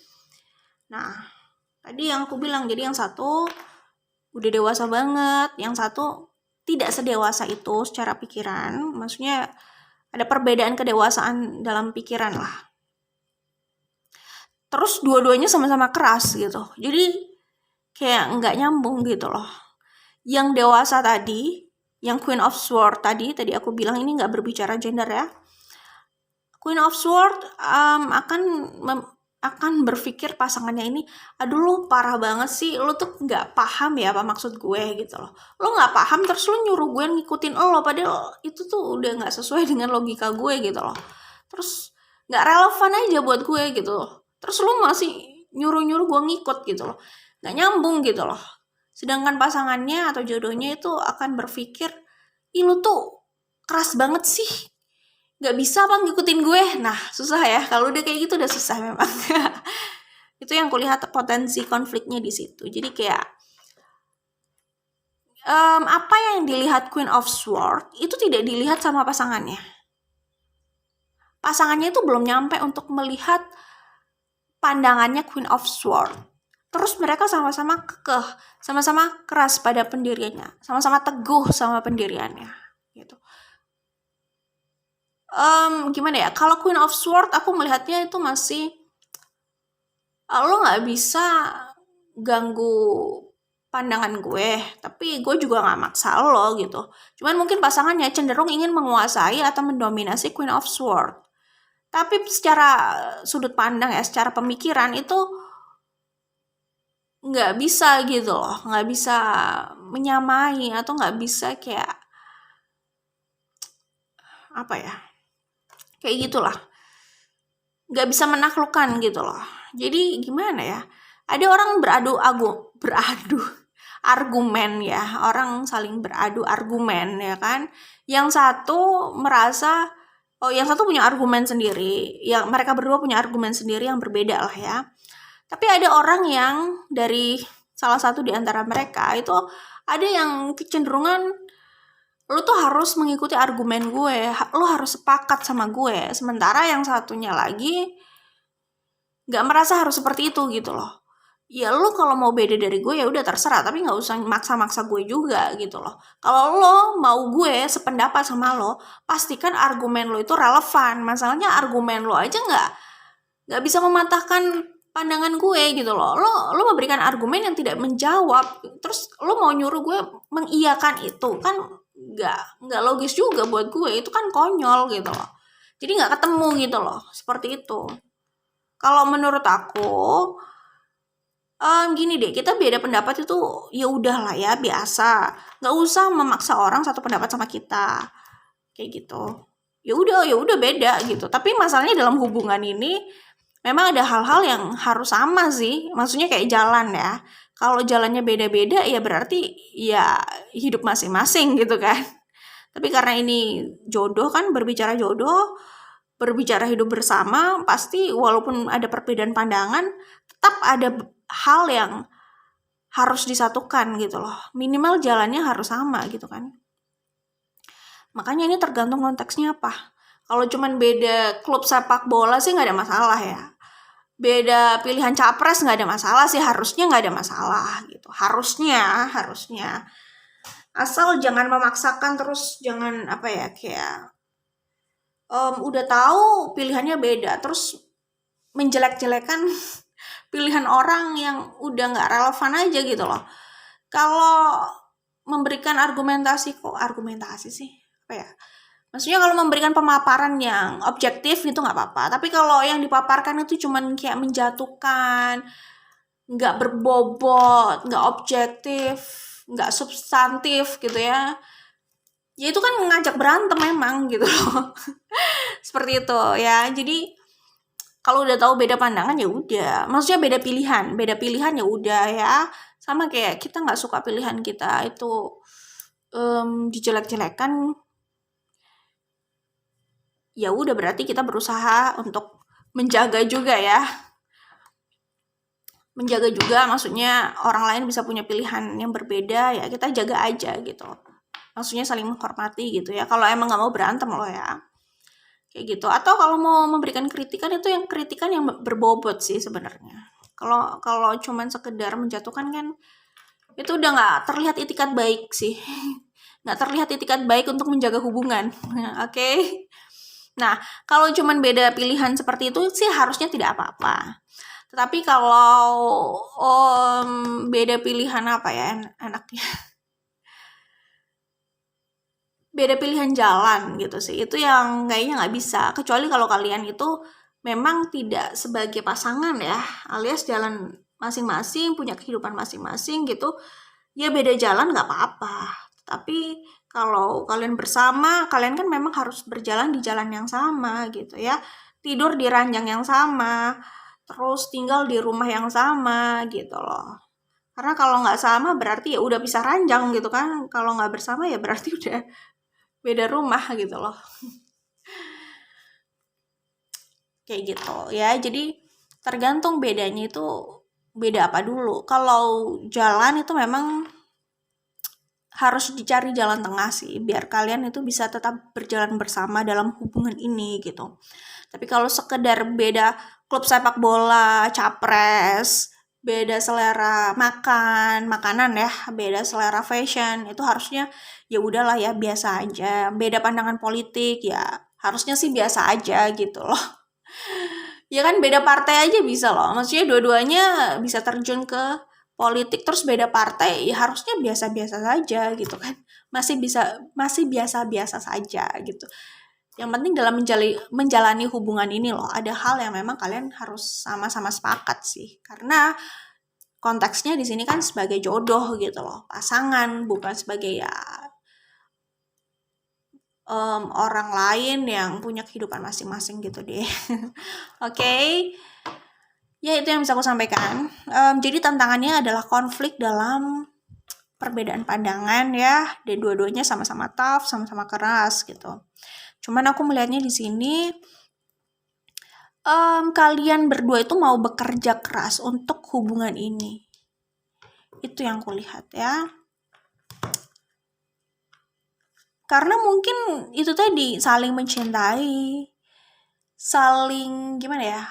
Nah, tadi yang aku bilang, jadi yang satu udah dewasa banget, yang satu tidak sedewasa itu secara pikiran. Maksudnya ada perbedaan kedewasaan dalam pikiran lah. Terus dua-duanya sama-sama keras gitu. Jadi kayak nggak nyambung gitu loh. Yang dewasa tadi, yang Queen of Swords tadi aku bilang ini nggak berbicara gender ya. Queen of Swords akan berpikir pasangannya ini, aduh lu parah banget sih, lu tuh nggak paham ya apa maksud gue gitu loh. Lu nggak paham terus lu nyuruh gue ngikutin lo, padahal itu tuh udah nggak sesuai dengan logika gue gitu loh. Terus nggak relevan aja buat gue gitu loh. Terus lu masih nyuruh-nyuruh gue ngikut gitu loh. Nggak nyambung gitu loh. Sedangkan pasangannya atau jodohnya itu akan berpikir, ih lu tuh keras banget sih, nggak bisa apa ngikutin gue. Nah susah ya, kalau udah kayak gitu udah susah memang. Itu yang kulihat potensi konfliknya di situ. Jadi kayak apa yang dilihat Queen of Swords itu tidak dilihat sama pasangannya. Pasangannya itu belum nyampe untuk melihat pandangannya Queen of Swords. Terus mereka sama-sama kekeh, sama-sama keras pada pendiriannya, sama-sama teguh sama pendiriannya gitu. Gimana ya, kalau Queen of Swords aku melihatnya itu masih lo nggak bisa ganggu pandangan gue, tapi gue juga nggak maksa lo gitu. Cuman mungkin pasangannya cenderung ingin menguasai atau mendominasi Queen of Swords. Tapi secara sudut pandang ya, secara pemikiran itu nggak bisa gitu loh, nggak bisa menyamai atau nggak bisa kayak apa ya, kayak gitulah, nggak bisa menaklukkan gitu loh. Jadi gimana ya, ada orang beradu argumen ya, orang saling beradu argumen ya kan. Yang satu merasa, yang satu punya argumen sendiri, yang mereka berdua punya argumen sendiri yang berbeda lah ya. Tapi ada orang yang dari salah satu di antara mereka itu ada yang kecenderungan, lu tuh harus mengikuti argumen gue, lu harus sepakat sama gue. Sementara yang satunya lagi nggak merasa harus seperti itu gitu loh. Ya lu kalau mau beda dari gue ya udah terserah, tapi nggak usah maksa-maksa gue juga gitu loh. Kalau lo mau gue sependapat sama lo, pastikan argumen lo itu relevan. Masalahnya argumen lo aja nggak bisa mematahkan pandangan gue gitu loh. Lo memberikan argumen yang tidak menjawab, terus lo mau nyuruh gue mengiyakan itu kan nggak logis juga buat gue. Itu kan konyol gitu loh. Jadi nggak ketemu gitu loh, seperti itu. Kalau menurut aku gini deh, kita beda pendapat itu ya udahlah ya, biasa. Nggak usah memaksa orang satu pendapat sama kita, kayak gitu. Ya udah beda gitu. Tapi masalahnya dalam hubungan ini memang ada hal-hal yang harus sama sih. Maksudnya kayak jalan ya. Kalau jalannya beda-beda ya berarti ya hidup masing-masing gitu kan. Tapi karena ini jodoh kan, berbicara jodoh, berbicara hidup bersama, pasti walaupun ada perbedaan pandangan, tetap ada hal yang harus disatukan gitu loh. Minimal jalannya harus sama gitu kan. Makanya ini tergantung konteksnya apa. Kalau cuman beda klub sepak bola sih nggak ada masalah ya. Beda pilihan capres nggak ada masalah sih, harusnya nggak ada masalah gitu. Harusnya. Asal jangan memaksakan, terus jangan apa ya, kayak udah tahu pilihannya beda, terus menjelek-jelekan pilihan orang yang udah nggak relevan aja gitu loh. Kalau memberikan argumentasi sih apa ya, maksudnya kalau memberikan pemaparan yang objektif itu nggak apa-apa, tapi kalau yang dipaparkan itu cuman kayak menjatuhkan, nggak berbobot, nggak objektif, nggak substantif gitu ya. Ya itu kan ngajak berantem memang gitu loh. Seperti itu ya. Jadi kalau udah tahu beda pandangan ya udah. Maksudnya beda pilihan ya udah ya. Sama kayak kita nggak suka pilihan kita itu dijelek-jelekan, ya udah berarti kita berusaha untuk menjaga juga ya. Menjaga juga maksudnya orang lain bisa punya pilihan yang berbeda, ya kita jaga aja gitu. Maksudnya saling menghormati gitu ya. Kalau emang nggak mau berantem loh ya. Kayak gitu. Atau kalau mau memberikan kritikan itu yang kritikan yang berbobot sih sebenarnya. Kalau kalau cuman sekedar menjatuhkan kan itu udah nggak terlihat itikat baik sih. Nggak terlihat itikat baik untuk menjaga hubungan. Oke. Nah, kalau cuman beda pilihan seperti itu sih harusnya tidak apa-apa. Tetapi kalau beda pilihan apa ya enaknya? Beda pilihan jalan gitu sih. Itu yang kayaknya nggak bisa. Kecuali kalau kalian itu memang tidak sebagai pasangan ya, alias jalan masing-masing, punya kehidupan masing-masing gitu. Ya beda jalan nggak apa-apa. Tapi kalau kalian bersama, kalian kan memang harus berjalan di jalan yang sama gitu ya. Tidur di ranjang yang sama, terus tinggal di rumah yang sama gitu loh. Karena kalau nggak sama berarti ya udah pisah ranjang gitu kan. Kalau nggak bersama ya berarti udah beda rumah gitu loh. Kayak gitu ya. Jadi tergantung bedanya itu beda apa dulu. Kalau jalan itu memang harus dicari jalan tengah sih biar kalian itu bisa tetap berjalan bersama dalam hubungan ini gitu. Tapi kalau sekedar beda klub sepak bola, capres, beda selera makanan ya, beda selera fashion, itu harusnya ya udahlah ya biasa aja. Beda pandangan politik ya harusnya sih biasa aja gitu loh. Ya kan beda partai aja bisa loh. Maksudnya dua-duanya bisa terjun ke politik terus beda partai ya harusnya biasa-biasa saja gitu kan. Masih biasa-biasa saja gitu. Yang penting dalam menjalani hubungan ini loh, ada hal yang memang kalian harus sama-sama sepakat sih. Karena konteksnya di sini kan sebagai jodoh gitu loh, pasangan, bukan sebagai ya orang lain yang punya kehidupan masing-masing gitu deh. Oke. Ya itu yang bisa aku sampaikan. Jadi tantangannya adalah konflik dalam perbedaan pandangan ya, dan dua-duanya sama-sama tough, sama-sama keras gitu. Cuman aku melihatnya di sini kalian berdua itu mau bekerja keras untuk hubungan ini. Itu yang kulihat ya. Karena mungkin itu tadi saling mencintai, saling gimana ya?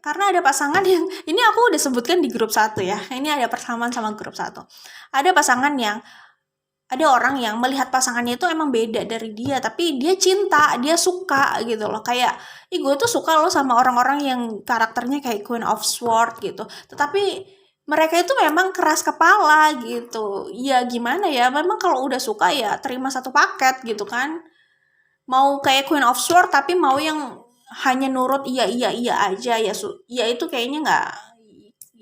Karena ada pasangan yang ini aku udah sebutkan di grup 1 ya. Ini ada persamaan sama grup 1. Ada pasangan yang ada orang yang melihat pasangannya itu emang beda dari dia, tapi dia cinta, dia suka gitu loh. Kayak, gue tuh suka loh sama orang-orang yang karakternya kayak Queen of Swords gitu. Tetapi mereka itu memang keras kepala gitu. Ya gimana ya, memang kalau udah suka ya terima satu paket gitu kan. Mau kayak Queen of Swords tapi mau yang hanya nurut iya aja ya ya itu kayaknya nggak,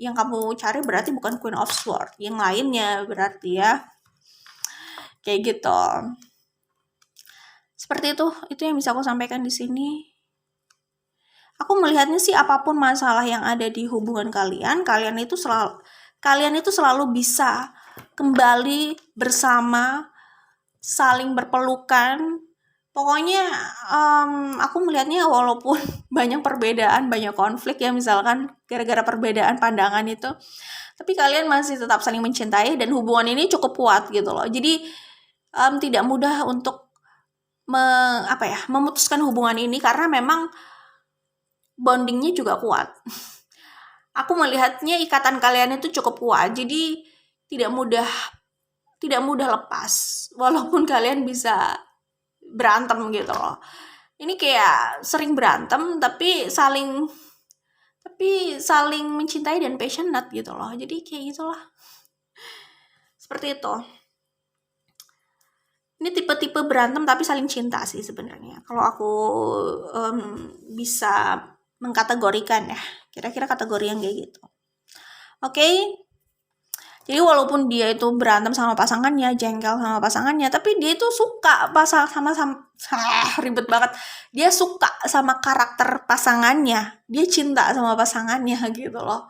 yang kamu cari berarti bukan Queen of Swords, yang lainnya berarti ya. Kayak gitu. Seperti itu yang bisa aku sampaikan di sini. Aku melihatnya sih apapun masalah yang ada di hubungan kalian, kalian itu selalu bisa kembali bersama, saling berpelukan. Pokoknya aku melihatnya walaupun banyak perbedaan, banyak konflik ya misalkan gara-gara perbedaan pandangan itu, tapi kalian masih tetap saling mencintai dan hubungan ini cukup kuat gitu loh. Jadi tidak mudah untuk memutuskan hubungan ini karena memang bondingnya juga kuat. Aku melihatnya ikatan kalian itu cukup kuat, jadi tidak mudah lepas walaupun kalian bisa berantem gitu loh. Ini kayak sering berantem tapi saling mencintai dan passionate gitu loh. Jadi kayak gitulah. Seperti itu. Ini tipe-tipe berantem tapi saling cinta sih sebenarnya. Kalau aku bisa mengkategorikan ya, kira-kira kategori yang kayak gitu. Oke? Jadi walaupun dia itu berantem sama pasangannya, jengkel sama pasangannya, tapi dia itu suka sama ribet banget. Dia suka sama karakter pasangannya, dia cinta sama pasangannya gitu loh.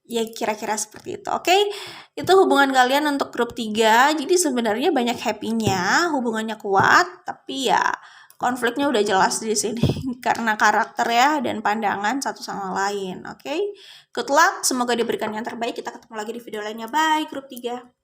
Ya kira-kira seperti itu. Oke? Itu hubungan kalian untuk grup 3. Jadi sebenarnya banyak happy-nya, hubungannya kuat, tapi ya konfliknya udah jelas di sini karena karakter ya dan pandangan satu sama lain. Oke? Good luck, semoga diberikan yang terbaik. Kita ketemu lagi di video lainnya. Bye grup 3.